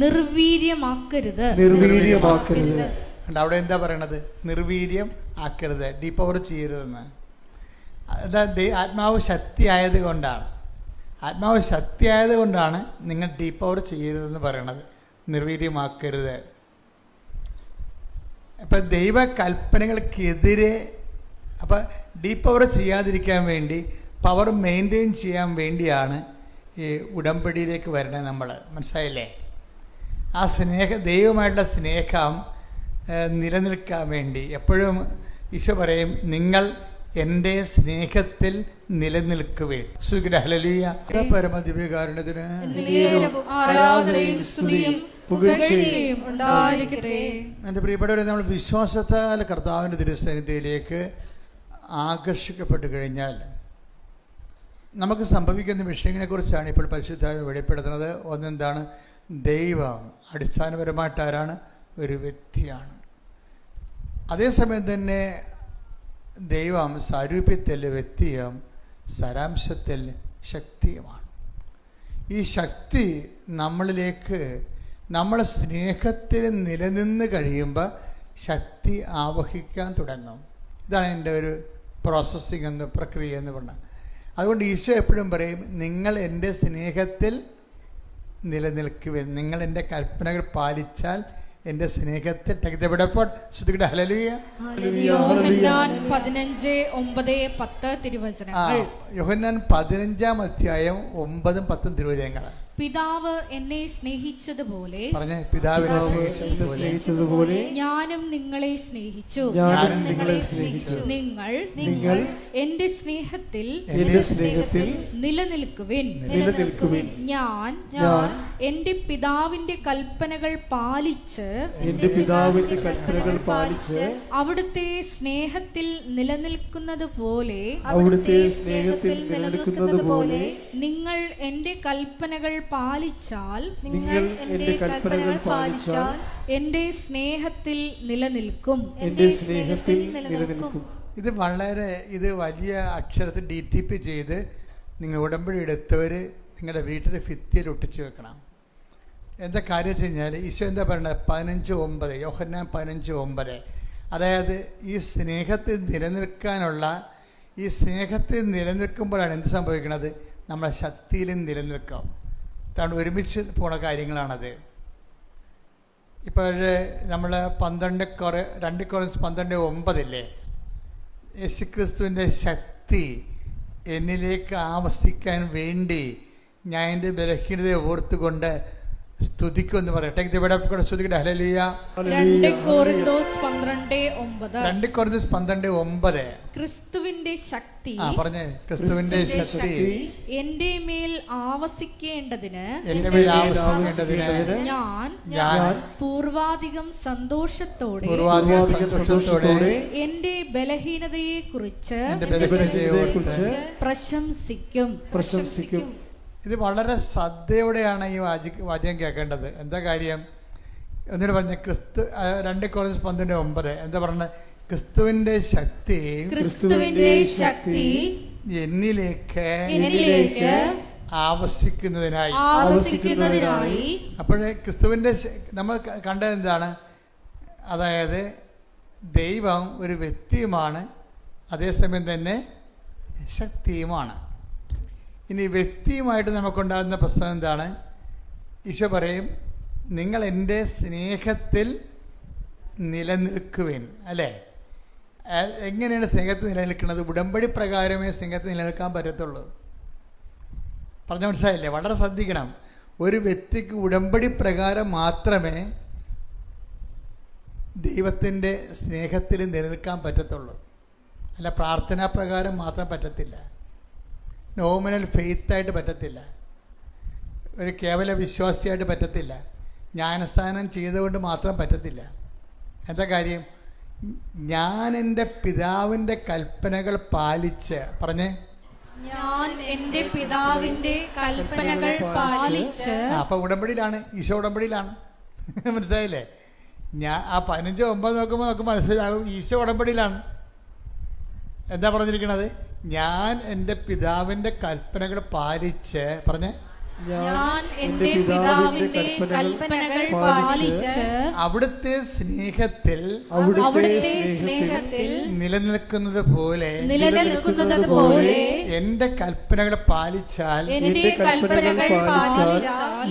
നിർവീര്യമാക്കരുത്. അവിടെ എന്താ പറയണത്? നിർവീര്യം ആക്കരുത്, ഡീപ് പവർ ചെയ്യരുതെന്ന്. അതാ ആത്മാവ് ശക്തിയായത് കൊണ്ടാണ്, ആത്മാവ് ശക്തിയായത് കൊണ്ടാണ് നിങ്ങൾ ഡീപ് പവർ ചെയ്യരുതെന്ന് പറയണത്, നിർവീര്യമാക്കരുത്. അപ്പം ദൈവകൽപ്പനകൾക്കെതിരെ, അപ്പം ഡീപ് പവർ ചെയ്യാതിരിക്കാൻ വേണ്ടി, പവർ മെയിൻറ്റെയിൻ ചെയ്യാൻ വേണ്ടിയാണ് ഈ ഉടമ്പടിയിലേക്ക് വരണത് നമ്മൾ. മനസ്സിലായില്ലേ? ആ ദൈവമായിട്ടുള്ള സ്നേഹം നിലനിൽക്കാൻ വേണ്ടി എപ്പോഴും ഈശോ പറയും, നിങ്ങൾ എൻ്റെ സ്നേഹത്തിൽ നിലനിൽക്കുവേൻ. ഹല്ലേലൂയ. പരമദിവ്യകാരുണ്യത്തിന് എൻ്റെ പ്രിയപ്പെട്ടവരെ, നമ്മൾ വിശ്വാസത്താൽ കർത്താവിൻ്റെ തിരുസന്നിധിയിലേക്ക് ആകർഷിക്കപ്പെട്ട് കഴിഞ്ഞാൽ നമുക്ക് സംഭവിക്കുന്ന വിഷയങ്ങളെക്കുറിച്ചാണ് ഇപ്പോൾ പരിശുദ്ധാത്മാവ് വെളിപ്പെടുത്തുന്നത്. ഒന്നെന്താണ്? ദൈവം അടിസ്ഥാനപരമായിട്ട് ആരാണ്? ഒരു വ്യക്തിയാണ്. അതേസമയം തന്നെ ദൈവം സാരൂപ്യത്തിൽ വ്യക്തിയും സാരാംശത്തിൽ ശക്തിയുമാണ്. ഈ ശക്തി നമ്മളിലേക്ക്, നമ്മളെ സ്നേഹത്തിൽ നിലനിന്ന് കഴിയുമ്പോൾ ശക്തി ആവഹിക്കാൻ തുടങ്ങും. ഇതാണ് എൻ്റെ ഒരു പ്രോസസ്സിങ് എന്ന്, പ്രക്രിയ എന്ന് പറഞ്ഞാൽ. അതുകൊണ്ട് ഈശോ എപ്പോഴും പറയും, നിങ്ങൾ എൻ്റെ സ്നേഹത്തിൽ നിലനിൽക്കുവിൻ, നിങ്ങൾ എൻ്റെ കൽപ്പനകൾ പാലിച്ചാൽ എൻ്റെ സ്നേഹത്തിൽ. യോഹന്നാൻ 15-ാം അധ്യായം 9-10 തിരുവചനങ്ങൾ. പിതാവ് എന്നെ സ്നേഹിച്ചതുപോലെ, പറഞ്ഞേ, പിതാവ് എന്നെ സ്നേഹിച്ചതുപോലെ ഞാനും നിങ്ങളെ സ്നേഹിച്ചു. നിങ്ങൾ എന്റെ സ്നേഹത്തിൽ നിലനിൽക്കുവിൻ. ഞാൻ എന്റെ പിതാവിന്റെ കൽപ്പനകൾ പാലിച്ച് അവിടുത്തെ സ്നേഹത്തിൽ നിലനിൽക്കുന്നത് പോലെ നിങ്ങൾ എന്റെ കൽപ്പനകൾ പാലിച്ചാൽ എന്റെ സ്നേഹത്തിൽ നിലനിൽക്കും. ഇത് വലിയ അക്ഷരത്തിൽ DTP ചെയ്ത് നിങ്ങൾ ഉടമ്പടി എടുത്തവർ നിങ്ങളുടെ വീട്ടിൽ ഭിത്തിയിൽ ഒട്ടിച്ച് വെക്കണം. എന്താ കാര്യം വെച്ച് കഴിഞ്ഞാൽ ഈശോ എന്താ പറയുന്നത്? 15:9, യോഹന്നാൻ 15:9. അതായത് ഈ സ്നേഹത്തിൽ നിലനിൽക്കാനുള്ള, ഈ സ്നേഹത്തിൽ നിലനിൽക്കുമ്പോഴാണ് എന്ത് സംഭവിക്കുന്നത്? നമ്മളെ ശക്തിയിലും നിലനിൽക്കാം. അതാണ് ഒരുമിച്ച് പോണ കാര്യങ്ങളാണത്. ഇപ്പോൾ നമ്മൾ 2 Corinthians 12:9 യേശുക്രിസ്തുവിൻ്റെ ശക്തി എന്നിലേക്ക് ആവസിക്കാൻ വേണ്ടി ഞാൻ എൻ്റെ ബലഹീനതയെ ഓർത്തുകൊണ്ട് സ്തുതിക്കുമെന്ന് പറയട്ടെ. ഇവിടെ സ്തുതിക്കട്ടെ. ഹല്ലേലൂയ. 2 Corinthians 12:9 ക്രിസ്തുവിന്റെ ശക്തി, പറഞ്ഞേ, ക്രിസ്തുവിന്റെ ശക്തി എന്റെ മേൽ ആവസിക്കേണ്ടതിന് ഞാൻ പൂർവാധികം സന്തോഷത്തോടെ എന്റെ ബലഹീനതയെ കുറിച്ച് പ്രശംസിക്കും. ഇത് വളരെ ശ്രദ്ധയോടെയാണ് ഈ വാചകം കേൾക്കേണ്ടത്. എന്താ കാര്യം? എന്നിട്ട് പറഞ്ഞ 2 Corinthians 12:9 എന്താ പറഞ്ഞത്? ക്രിസ്തുവിന്റെ ശക്തി എന്നിലേക്ക് ആവസിക്കുന്നതിനായി. അപ്പോഴേ ക്രിസ്തുവിന്റെ നമ്മൾ കണ്ടത് എന്താണ്? അതായത് ദൈവം ഒരു വ്യക്തിയുമാണ്, അതേസമയം തന്നെ ശക്തിയുമാണ്. ഇനി വ്യക്തിയുമായിട്ട് നമുക്കുണ്ടാകുന്ന പ്രശ്നം എന്താണ്? ഈശോ പറയും, നിങ്ങൾ എൻ്റെ സ്നേഹത്തിൽ നിലനിൽക്കുവിൻ. അല്ലേ? എങ്ങനെയാണ് സ്നേഹത്തിൽ നിലനിൽക്കുന്നത്? ഉടമ്പടി പ്രകാരമേ സ്നേഹത്തിൽ നിലനിൽക്കാൻ പറ്റത്തുള്ളൂ. പറഞ്ഞ മനസ്സിലായില്ലേ? വളരെ ശ്രദ്ധിക്കണം. ഒരു വ്യക്തിക്ക് ഉടമ്പടി പ്രകാരം മാത്രമേ ദൈവത്തിൻ്റെ സ്നേഹത്തിൽ നിലനിൽക്കാൻ പറ്റത്തുള്ളൂ. അല്ല, പ്രാർത്ഥനാ പ്രകാരം മാത്രം പറ്റത്തില്ല. നോമിനൽ ഫെയ്ത്തായിട്ട് പറ്റത്തില്ല. ഒരു കേവല വിശ്വാസിയായിട്ട് പറ്റത്തില്ല. ജ്ഞാനസ്നാനം ചെയ്തുകൊണ്ട് മാത്രം പറ്റത്തില്ല. എന്താ കാര്യം? ഞാൻ എൻ്റെ പിതാവിൻ്റെ കൽപ്പനകൾ പാലിച്ച്, പറഞ്ഞേ, ഞാൻ എൻ്റെ പിതാവിൻ്റെ കൽപ്പനകൾ പാലിച്ച്. അപ്പൊ ഉടമ്പടിയിലാണ്, ഈശോ ഉടമ്പടിയിലാണ്. മനസ്സിലായില്ലേ? ഞാൻ ആ 15:9 നോക്കുമ്പോൾ നമുക്ക് മനസ്സിലാകും ഈശോ ഉടമ്പടിയിലാണ്. എന്താ പറഞ്ഞിരിക്കുന്നത്? ഞാൻ എൻ്റെ പിതാവിൻ്റെ കൽപ്പനകൾ പാലിച്ച്, പറഞ്ഞേ, ഞാൻ എൻ്റെ പിതാവിന്റെ കൽപ്പനകൾ പാലിച്ച് അവിടുത്തെ സ്നേഹത്തിൽ നിലനിൽക്കുന്നത് പോലെ എൻ്റെ കൽപ്പനകൾ പാലിച്ചാൽ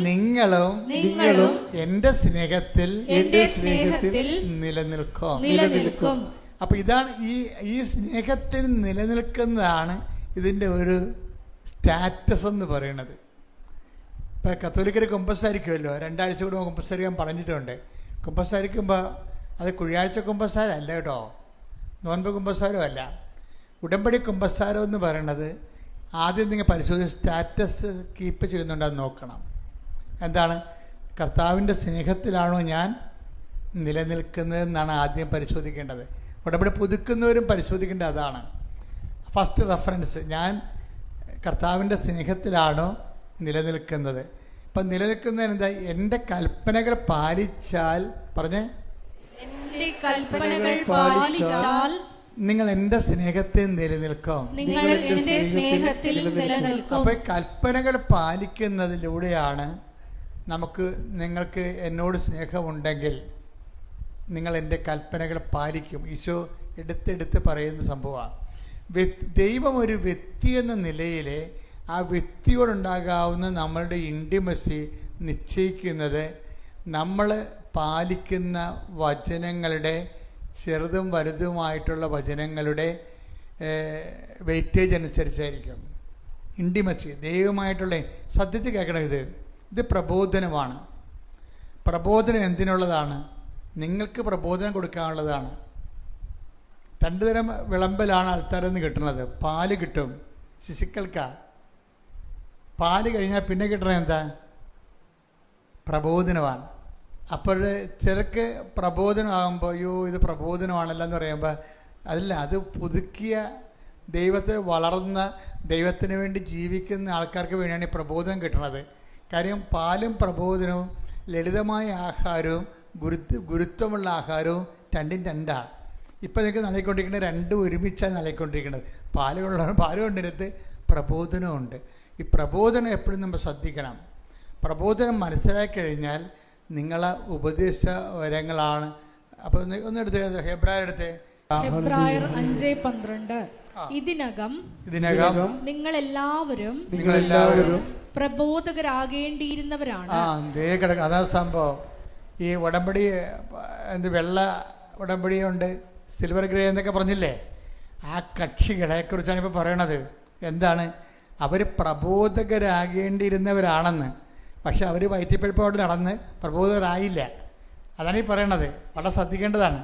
നിങ്ങളും എൻ്റെ സ്നേഹത്തിൽ നിലനിൽക്കും. അപ്പൊ ഇതാണ് ഈ സ്നേഹത്തിൽ നിലനിൽക്കുന്നതാണ് ഇതിൻ്റെ ഒരു സ്റ്റാറ്റസ് എന്ന് പറയുന്നത്. ഇപ്പം കത്തോലിക്കർ കുമ്പസാരിക്കുമല്ലോ, 2 ആഴ്ച കൂടുമ്പോൾ കുമ്പസാരിക്കാൻ പറഞ്ഞിട്ടുണ്ട്. കുമ്പസാരിക്കുമ്പോൾ അത് കുഴിയാഴ്ച കുമ്പസാരമല്ല കേട്ടോ, നോൻപ് കുമ്പസാരവും അല്ല. ഉടമ്പടി കുമ്പസാരം എന്ന് പറയുന്നത് ആദ്യം നിങ്ങൾ പരിശോധിച്ച് സ്റ്റാറ്റസ് കീപ്പ് ചെയ്യുന്നുണ്ടെന്ന് നോക്കണം. എന്താണ്? കർത്താവിൻ്റെ സ്നേഹത്തിലാണോ ഞാൻ നിലനിൽക്കുന്നതെന്നാണ് ആദ്യം പരിശോധിക്കേണ്ടത്. ഉടമ്പടി പുതുക്കുന്നവരും പരിശോധിക്കേണ്ടത് അതാണ്. ഫസ്റ്റ് റെഫറൻസ്, ഞാൻ കർത്താവിൻ്റെ സ്നേഹത്തിലാണോ നിലനിൽക്കുന്നത്. ഇപ്പം നിലനിൽക്കുന്നതിന് എന്താ? എൻ്റെ കൽപ്പനകൾ പാലിച്ചാൽ, പറഞ്ഞേ, എൻ്റെ കൽപ്പനകൾ പാലിച്ചാൽ നിങ്ങൾ എൻ്റെ സ്നേഹത്തിൽ നിലനിൽക്കും. അപ്പോൾ കൽപ്പനകൾ പാലിക്കുന്നതിലൂടെയാണ് നിങ്ങൾക്ക് എന്നോട് സ്നേഹമുണ്ടെങ്കിൽ നിങ്ങൾ എൻ്റെ കൽപ്പനകൾ പാലിക്കും. ഈശോ എടുത്തെടുത്ത് പറയുന്ന സംഭവമാണ്. ദൈവം ഒരു വ്യക്തി എന്ന നിലയിൽ ആ വ്യക്തിയോടുണ്ടാകാവുന്ന നമ്മളുടെ ഇൻറ്റിമസി നിശ്ചയിക്കുന്നത് നമ്മൾ പാലിക്കുന്ന വചനങ്ങളുടെ, ചെറുതും വലുതുമായിട്ടുള്ള വചനങ്ങളുടെ വെയിറ്റേജ് അനുസരിച്ചായിരിക്കും. ഇൻറ്റിമസി ദൈവമായിട്ടുള്ള, ശ്രദ്ധിച്ച് കേൾക്കണം, ഇത് പ്രബോധനമാണ്. പ്രബോധനം എന്തിനുള്ളതാണ്? നിങ്ങൾക്ക് പ്രബോധനം കൊടുക്കാനുള്ളതാണ്. 2 തരം വിളമ്പലാണ് ആൾക്കാരിൽ നിന്ന് കിട്ടുന്നത്. പാല് കിട്ടും ശിശുക്കൾക്കാണ്. പാല് കഴിഞ്ഞാൽ പിന്നെ കിട്ടണത് എന്താ? പ്രബോധനമാണ്. അപ്പോൾ ചിലർക്ക് പ്രബോധനമാകുമ്പോൾ അയ്യോ ഇത് പ്രബോധനമാണല്ലോ എന്ന് പറയുമ്പോൾ അതല്ല, അത് പുതുക്കിയ ദൈവത്തെ വളർന്ന ദൈവത്തിന് വേണ്ടി ജീവിക്കുന്ന ആൾക്കാർക്ക് വേണ്ടിയാണ് ഈ പ്രബോധനം കിട്ടുന്നത്. കാര്യം പാലും പ്രബോധനവും, ലളിതമായ ആഹാരവും ഗുരുത്വമുള്ള ആഹാരവും രണ്ടും രണ്ടാണ്. ഇപ്പം നിങ്ങൾക്ക് നൽകിക്കൊണ്ടിരിക്കുന്നത് രണ്ടും ഒരുമിച്ചാണ് നൽകിക്കൊണ്ടിരിക്കുന്നത്. പാല് കൊണ്ടിരുത്ത് പ്രബോധനമുണ്ട്. ഈ പ്രബോധനം എപ്പോഴും നമ്മൾ ശ്രദ്ധിക്കണം. പ്രബോധനം മനസ്സിലാക്കി കഴിഞ്ഞാൽ നിങ്ങളെ ഉപദേശ വരങ്ങളാണ്. അപ്പോൾ ഒന്നെടുത്ത് ഹെബ്രായർ 5:12 ഇതിനകം നിങ്ങളെല്ലാവരും പ്രബോധകരാകേണ്ടിയിരുന്നവരാണ്. അതാ സംഭവം. ഈ ഉടമ്പടി വെള്ള ഉടമ്പടിയുണ്ട്, സിൽവർ ഗ്രേ എന്നൊക്കെ പറഞ്ഞില്ലേ, ആ കക്ഷികളെ കുറിച്ചാണ് ഇപ്പോൾ പറയണത്. എന്താണ്? അവർ പ്രബോധകരാകേണ്ടിയിരുന്നവരാണെന്ന്. പക്ഷെ അവർ വയറ്റിപ്പഴുപ്പോട് നടന്ന് പ്രബോധകരായില്ല. അതാണ് ഈ പറയണത്. വളരെ ശ്രദ്ധിക്കേണ്ടതാണ്.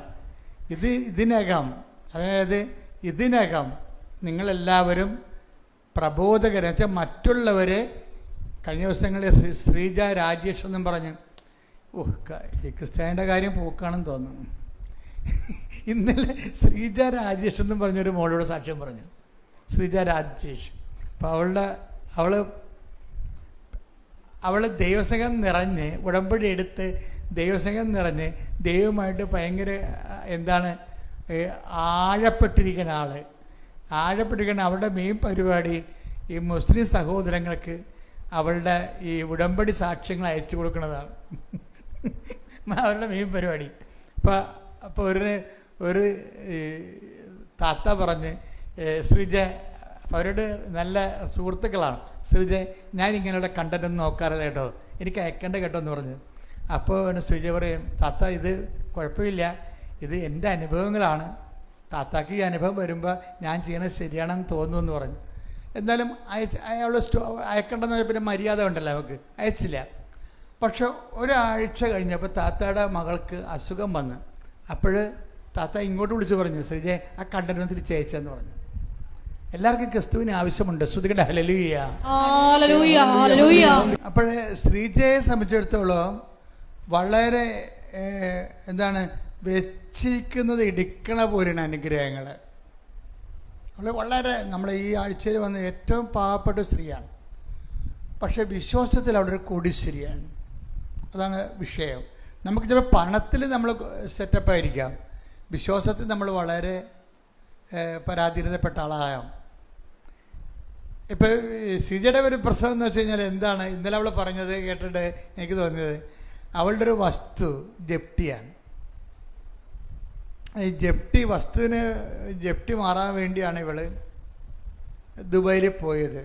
ഇതിനകം നിങ്ങളെല്ലാവരും പ്രബോധകരെ വെച്ചാൽ മറ്റുള്ളവരെ. കഴിഞ്ഞ ദിവസങ്ങളിൽ ശ്രീജ രാജേഷ് എന്നും പറഞ്ഞു, ഈ ക്രിസ്ത്യാനിയുടെ കാര്യം പോക്കാണെന്ന് തോന്നുന്നു. ഇന്നലെ ശ്രീജ രാജേഷ് എന്നും പറഞ്ഞൊരു മോളോട് സാക്ഷ്യം പറഞ്ഞു. ശ്രീജ രാജേഷ്. അപ്പോൾ അവൾ ദൈവസ്നേഹം നിറഞ്ഞ് ഉടമ്പടി എടുത്ത് ദൈവസ്നേഹം നിറഞ്ഞ് ദൈവമായിട്ട് ഭയങ്കര ആഴപ്പെട്ടിരിക്കുന്ന അവളുടെ മെയിൻ പരിപാടി ഈ മുസ്ലിം സഹോദരങ്ങൾക്ക് അവളുടെ ഈ ഉടമ്പടി സാക്ഷ്യങ്ങൾ അയച്ചു കൊടുക്കുന്നതാണ് അവരുടെ മെയിൻ പരിപാടി. അപ്പോൾ ഒരു താത്ത പറഞ്ഞ് ശ്രീജ, അവരുടെ നല്ല സുഹൃത്തുക്കളാണ്, ശ്രീജ ഞാൻ ഇങ്ങനെയുള്ള കണ്ടന്റ് ഒന്നും നോക്കാറില്ല കേട്ടോ, എനിക്ക് അയക്കേണ്ട കേട്ടോ എന്ന് പറഞ്ഞു. അപ്പോൾ ശ്രീജ പറയും, താത്ത ഇത് കുഴപ്പമില്ല, ഇത് എൻ്റെ അനുഭവങ്ങളാണ്, താത്താക്ക് ഈ അനുഭവം വരുമ്പോൾ ഞാൻ ചെയ്യണത് ശരിയാണെന്ന് തോന്നുന്നു എന്ന് പറഞ്ഞു. എന്നാലും അയാൾ അയക്കേണ്ടെന്ന് പറഞ്ഞാൽ പിന്നെ മര്യാദ ഉണ്ടല്ലോ, നമുക്ക് അയച്ചില്ല. പക്ഷെ ഒരാഴ്ച കഴിഞ്ഞപ്പോൾ താത്തയുടെ മകൾക്ക് അസുഖം വന്ന്. അപ്പോൾ താത്ത ഇങ്ങോട്ട് വിളിച്ച് പറഞ്ഞു, ശ്രീജെ ആ കണ്ടന്റ് തിരിച്ച് അയച്ചെന്ന് പറഞ്ഞു. എല്ലാവർക്കും ക്രിസ്തുവിന് ആവശ്യമുണ്ട്. ശ്രുതികട ഹല്ലേലൂയ. അപ്പോൾ ശ്രീജയെ സംബന്ധിച്ചിടത്തോളം വളരെ എന്താണ് വെച്ചിരിക്കുന്നത് ഇടിക്കണ പോലെയാണ് അനുഗ്രഹങ്ങൾ. വളരെ നമ്മൾ ഈ ആഴ്ചയിൽ വന്ന ഏറ്റവും പാവപ്പെട്ട സ്ത്രീയാണ്, പക്ഷേ വിശ്വാസത്തിൽ അവിടെ ഒരു കോടീശ്വരിയാണ്. അതാണ് വിഷയം. നമുക്ക് ചിലപ്പോൾ പണത്തിൽ നമ്മൾ സെറ്റപ്പായിരിക്കാം, വിശ്വാസത്തിൽ നമ്മൾ വളരെ പരാധീനതപ്പെട്ട ആളാകാം. ഇപ്പോൾ സിജയുടെ ഒരു പ്രശ്നം എന്ന് വെച്ച് കഴിഞ്ഞാൽ എന്താണ്, ഇന്നലെ അവൾ പറഞ്ഞത് കേട്ടിട്ട് എനിക്ക് തോന്നിയത്, അവളുടെ ഒരു വസ്തു ജപ്തിയാണ്. ഈ വസ്തുവിന് ജപ്തി മാറാൻ വേണ്ടിയാണ് ഇവൾ ദുബായിൽ പോയത്.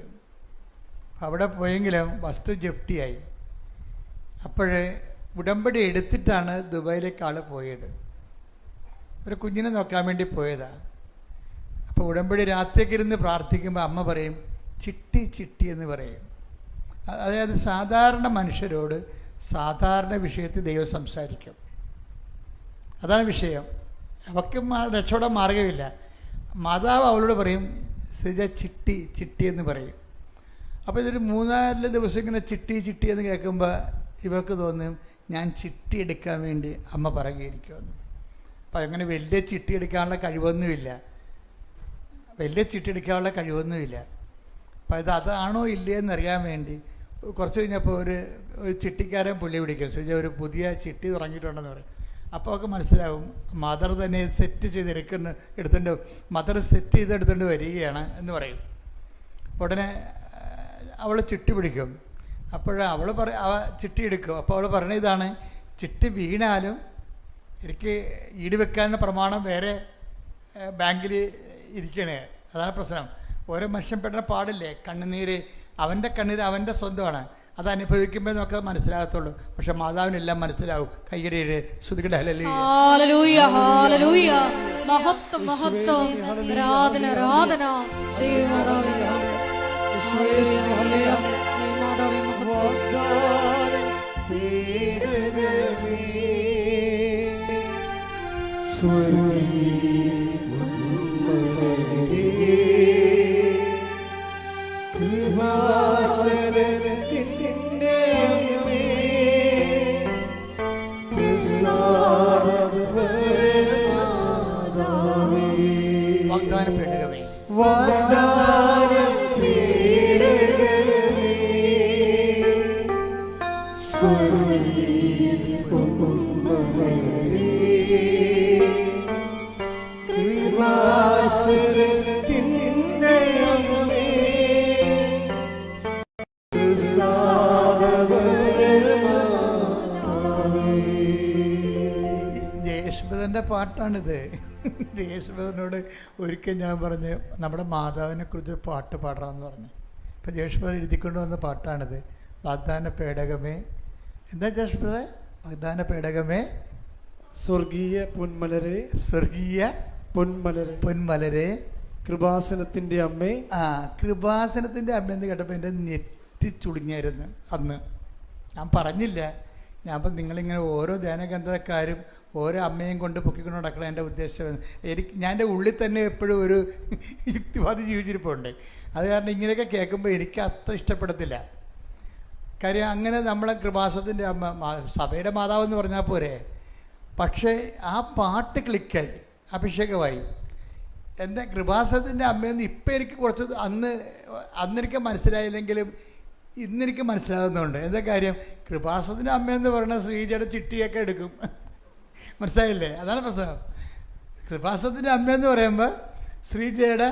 അവിടെ പോയെങ്കിലും വസ്തു ജപ്തിയായി. അപ്പോഴേ ഉടമ്പടി എടുത്തിട്ടാണ് ദുബായിലേക്ക് ആൾ പോയത്. ഒരു കുഞ്ഞിനെ നോക്കാൻ വേണ്ടി പോയതാണ്. അപ്പോൾ ഉടമ്പടി രാത്രിയൊക്കെ ഇരുന്ന് പ്രാർത്ഥിക്കുമ്പോൾ അമ്മ പറയും ചിട്ടി ചിട്ടി എന്ന് പറയും. അതായത് സാധാരണ മനുഷ്യരോട് സാധാരണ വിഷയത്തിൽ ദൈവം സംസാരിക്കും. അതാണ് വിഷയം. അവൾക്ക് രക്ഷപ്പെടാൻ മാർഗമില്ല. മാതാവ് അവളോട് പറയും ശ്രീജ ചിട്ടി ചിട്ടി എന്ന് പറയും. അപ്പോൾ ഇതൊരു 3-4 ദിവസം ഇങ്ങനെ ചിട്ടി ചിട്ടി എന്ന് കേൾക്കുമ്പോൾ ഇവർക്ക് തോന്നും ഞാൻ ചിട്ടി എടുക്കാൻ വേണ്ടി അമ്മ പറയുകയായിരിക്കുമെന്ന്. അപ്പം അങ്ങനെ വലിയ ചിട്ടി എടുക്കാനുള്ള കഴിവൊന്നുമില്ല. അപ്പം അതാണോ ഇല്ലേ എന്നറിയാൻ വേണ്ടി കുറച്ച് കഴിഞ്ഞപ്പോൾ ഒരു ചിട്ടിക്കാരൻ പുള്ളി വിളിക്കും, ശ്രീജ ഒരു പുതിയ ചിട്ടി തുടങ്ങിയിട്ടുണ്ടെന്ന് പറയും. അപ്പോൾ ഒക്കെ മനസ്സിലാവും മദർ തന്നെ സെറ്റ് എടുത്തുകൊണ്ട് മദർ സെറ്റ് ചെയ്തെടുത്തുകൊണ്ട് വരികയാണ് എന്ന് പറയും. ഉടനെ അവൾ ചിട്ടി പിടിക്കും. അവൾ ചിട്ടി എടുക്കും. അപ്പോൾ അവൾ പറഞ്ഞ ഇതാണ്, ചിട്ടി വീണാലും എനിക്ക് ഈട് വെക്കാനുള്ള പ്രമാണം വേറെ ബാങ്കിൽ ഇരിക്കണേ. അതാണ് പ്രശ്നം. ഓരോ മനുഷ്യൻ പെടുന്ന പാടില്ലേ, കണ്ണുനീര് അവൻ്റെ കണ്ണീര് അവൻ്റെ സ്വന്തമാണ്, അത് അനുഭവിക്കുമ്പോൾ നമുക്ക് മനസ്സിലാകത്തുള്ളൂ. പക്ഷെ മാതാവിനെല്ലാം മനസ്സിലാവും. കയ്യടിയുടെ ശ്രുതികട ഹല്ലേലൂയ ഹല്ലേലൂയ. മഹത്വം മഹത്വം ആരാധന ആരാധന ശ്രീമാതാവേ ഹല്ലേലൂയ മാതാവേ മഹത്വം പീഡനമേ സ്വർഗീയ ജയേശ്വരൻ്റെ പാട്ടാണിത്. ജയേശ്വരനോട് ഒരിക്കൽ ഞാൻ പറഞ്ഞ് നമ്മുടെ മാതാവിനെ കുറിച്ച് പാട്ട് പാടാമെന്ന് പറഞ്ഞു. ഇപ്പം ജയേശ്വരൻ എഴുതിക്കൊണ്ട് വന്ന പാട്ടാണിത്. വാഗ്ദാന പേടകമേ, എന്താ ജയേശ്വരൻ? വാഗ്ദാന പേടകമേ സ്വർഗീയ പൊന്മലരെ, സ്വർഗീയ പൊന്മലരെ, പൊന്മലരെ, കൃപാസനത്തിൻ്റെ അമ്മേ. കൃപാസനത്തിൻ്റെ അമ്മ എന്ന് കേട്ടപ്പോൾ എൻ്റെ നെറ്റി ചുളിഞ്ഞായിരുന്നു അന്ന്. ഞാൻ പറഞ്ഞില്ല. ഞാൻ ഇപ്പം നിങ്ങളിങ്ങനെ ഓരോ ധ്യാനഗ്രന്ഥക്കാരും ഓരോ അമ്മയും കൊണ്ട് പൊക്കിക്കൊണ്ട് നടക്കണം എൻ്റെ ഉദ്ദേശം. ഞാൻ എൻ്റെ ഉള്ളിൽ തന്നെ എപ്പോഴും ഒരു യുക്തിവാദി ജീവിച്ചിരിപ്പുണ്ട്. അത് കാരണം ഇങ്ങനെയൊക്കെ കേൾക്കുമ്പോൾ എനിക്ക് അത്ര ഇഷ്ടപ്പെടത്തില്ല. കാര്യം അങ്ങനെ നമ്മളെ കൃപാസനത്തിൻ്റെ അമ്മ സഭയുടെ മാതാവ് എന്ന് പറഞ്ഞാൽ പോരെ. പക്ഷേ ആ പാട്ട് ക്ലിക്കായി, അഭിഷേകമായി. എൻ്റെ കൃപാസനത്തിൻ്റെ അമ്മയൊന്നും ഇപ്പം എനിക്ക് കുറച്ച് അന്നെനിക്ക് മനസ്സിലായില്ലെങ്കിലും ഇന്നെനിക്ക് മനസ്സിലാകുന്നുണ്ട്. എന്താ കാര്യം? കൃപാസനത്തിൻ്റെ അമ്മയെന്ന് പറയുന്ന ശ്രീജയുടെ ചിട്ടിയൊക്കെ എടുക്കും. മനസ്സിലായില്ലേ? അതാണ് പ്രശ്നം. കൃപാസനത്തിൻ്റെ അമ്മയെന്ന് പറയുമ്പോൾ ശ്രീജയുടെ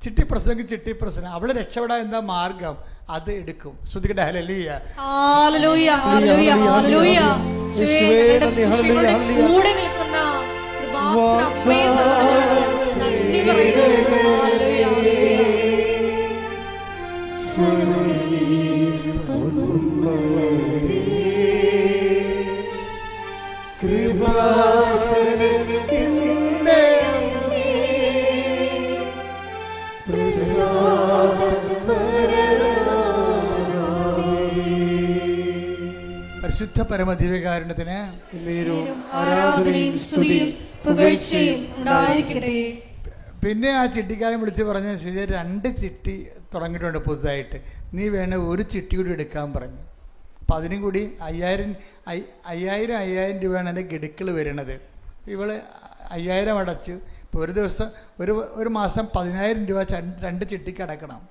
ചിട്ടി പ്രശ്നം, ചിട്ടി പ്രശ്നം, അവൾ രക്ഷപ്പെടാൻ എന്താ മാർഗം, അത് എടുക്കും. ശ്രുതികട ഹല്ലേലൂയ ഹല്ലേലൂയ ഹല്ലേലൂയ ഹല്ലേലൂയ. കൂടെ നിൽക്കുന്ന കൃപാസന അമ്മയെ നന്ദി പറയുന്നു. Hallelujah hallelujah. പൊന്മലരേ കൃപാസനത്തിൻ്റെ അമ്മേ പരിശുദ്ധ പരമദിവ്യകാരുണ്യത്തിന് ആരാധനയും സ്തുതിയും പുകഴ്ചയും ഉണ്ടായിരിക്കട്ടെ. പിന്നെ ആ ചിട്ടിക്കാരൻ വിളിച്ച് പറഞ്ഞ ശരി, 2 ചിട്ടി തുടങ്ങിയിട്ടുണ്ട് പുതുതായിട്ട്, നീ വേണേ 1 ചിട്ടി കൂടി എടുക്കാൻ പറഞ്ഞു. അപ്പം അതിനും കൂടി 5000 രൂപയാണ് എൻ്റെ ഗഡുക്കൾ വരുന്നത്. ഇവള് 5000 അടച്ചു. ഇപ്പോൾ ഒരു ദിവസം ഒരു മാസം 10000 രൂപ 2 ചിട്ടിക്ക് അടക്കണം.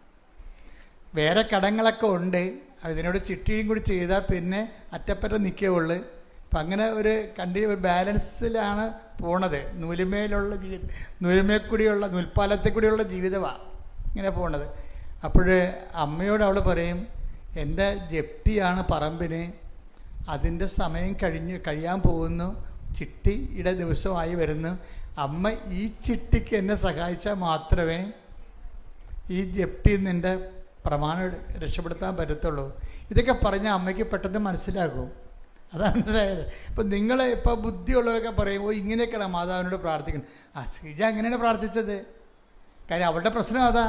വേറെ കടങ്ങളൊക്കെ ഉണ്ട്. ഇതിനോട് ചിട്ടിയും കൂടി ചെയ്താൽ പിന്നെ അറ്റപ്പറ്റ നിൽക്കുകയുള്ളു. അപ്പം അങ്ങനെ ഒരു ബാലൻസിലാണ് പോണത്. നൂലുമേൽ കൂടിയുള്ള നൂൽപ്പാലത്തിൽ കൂടിയുള്ള ജീവിതമാണ് ഇങ്ങനെ പോണത്. അപ്പോൾ അമ്മയോട് അവൾ പറയും, എൻ്റെ ജപ്തിയാണ് പറമ്പിന്, അതിൻ്റെ സമയം കഴിയാൻ പോകുന്നു, ചിട്ടിയുടെ ദിവസമായി വരുന്നു. അമ്മ ഈ ചിട്ടിക്ക് എന്നെ സഹായിച്ചാൽ മാത്രമേ ഈ ജപ്തിയിൽ നിൻ്റെ പ്രമാണം രക്ഷപ്പെടുത്താൻ പറ്റത്തുള്ളൂ. ഇതൊക്കെ പറഞ്ഞാൽ അമ്മയ്ക്ക് പെട്ടെന്ന് മനസ്സിലാകും. അതാണ് മനസ്സിലായത്. ഇപ്പം നിങ്ങൾ ഇപ്പോൾ ബുദ്ധിയുള്ളവരൊക്കെ പറയും, ഓ ഇങ്ങനെയൊക്കെയാണ് മാതാവിനോട് പ്രാർത്ഥിക്കണം. ശ്രീജ അങ്ങനെയാണ് പ്രാർത്ഥിച്ചത്. കാര്യം അവളുടെ പ്രശ്നം അതാ.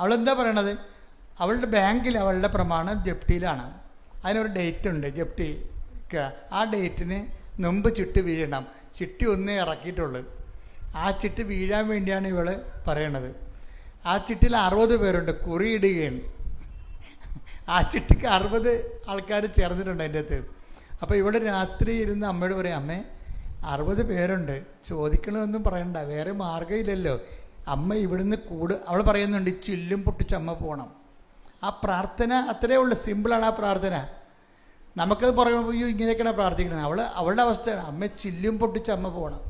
അവളെന്താ പറയണത്? അവളുടെ ബാങ്കിൽ അവളുടെ പ്രമാണം ജപ്തിയിലാണ്. അതിനൊരു ഡേറ്റ് ഉണ്ട് ജപ്തിക്ക്. ആ ഡേറ്റിന് മുമ്പ് ചിട്ടി വീഴണം. ചിട്ടി ഒന്നേ ഇറക്കിയിട്ടുള്ളൂ. ആ ചിട്ടി വീഴാൻ വേണ്ടിയാണ് ഇവൾ പറയണത്. ആ ചിട്ടിയിൽ 60 പേരുണ്ട്, കുറിയിടുകയാണ്. ആ ചിട്ടിക്ക് 60 ആൾക്കാർ ചേർന്നിട്ടുണ്ട് അതിൻ്റെ അകത്ത്. അപ്പോൾ ഇവിടെ രാത്രി ഇരുന്ന് അമ്മയോട് പറയും, അമ്മേ 60 പേരുണ്ട്, ചോദിക്കണമെന്നും പറയണ്ട, വേറെ മാർഗ്ഗമില്ലല്ലോ. അമ്മ ഇവിടുന്ന് അവൾ പറയുന്നുണ്ട്, ഈ ചില്ലും പൊട്ടിച്ച് അമ്മ പോകണം. ആ പ്രാർത്ഥന അത്രയേ ഉള്ളൂ, സിമ്പിളാണ് ആ പ്രാർത്ഥന. നമുക്കത് പറയുമ്പോൾ അയ്യോ ഇങ്ങനെയൊക്കെയാണ് പ്രാർത്ഥിക്കുന്നത്. അവളുടെ അവസ്ഥയാണ്, അമ്മ ചില്ലും പൊട്ടിച്ച് അമ്മ പോകണം.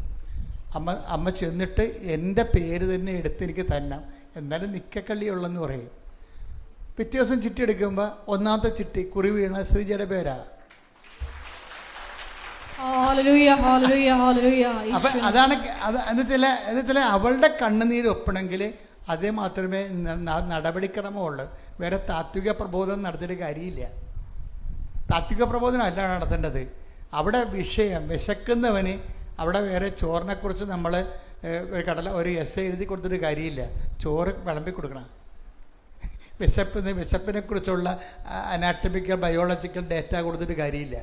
അമ്മ ചെന്നിട്ട് എൻ്റെ പേര് തന്നെ എടുത്തെനിക്ക് തന്നെ, എന്നാലും നിക്കക്കള്ളിയുള്ളെന്ന് പറയും. പിറ്റേ ദിവസം ചിട്ടി എടുക്കുമ്പോൾ 1ാമത്തെ ചിട്ടി കുറി വീണ ശ്രീജയുടെ പേരാ. അപ്പം അതാണ് എന്നുവെച്ചാൽ അവളുടെ കണ്ണുനീര് ഒപ്പണമെങ്കിൽ അതേ മാത്രമേ നടപടിക്രമമുള്ളൂ. വേറെ താത്വിക പ്രബോധനം നടത്തിയിട്ട് കാര്യമില്ല. താത്വിക പ്രബോധനം അല്ല നടത്തേണ്ടത്. അവിടെ വിഷയം വിശക്കുന്നവന് അവിടെ വേറെ ചോറിനെക്കുറിച്ച് നമ്മൾ ഒരു എസ്സേ എഴുതി കൊടുത്തിട്ട് കാര്യമില്ല. ചോറ് വിളമ്പി കൊടുക്കണം. വിശപ്പിനെക്കുറിച്ചുള്ള അനാറ്റമിക്കൽ ബയോളജിക്കൽ ഡേറ്റ കൊടുത്തിട്ട് കാര്യമില്ല.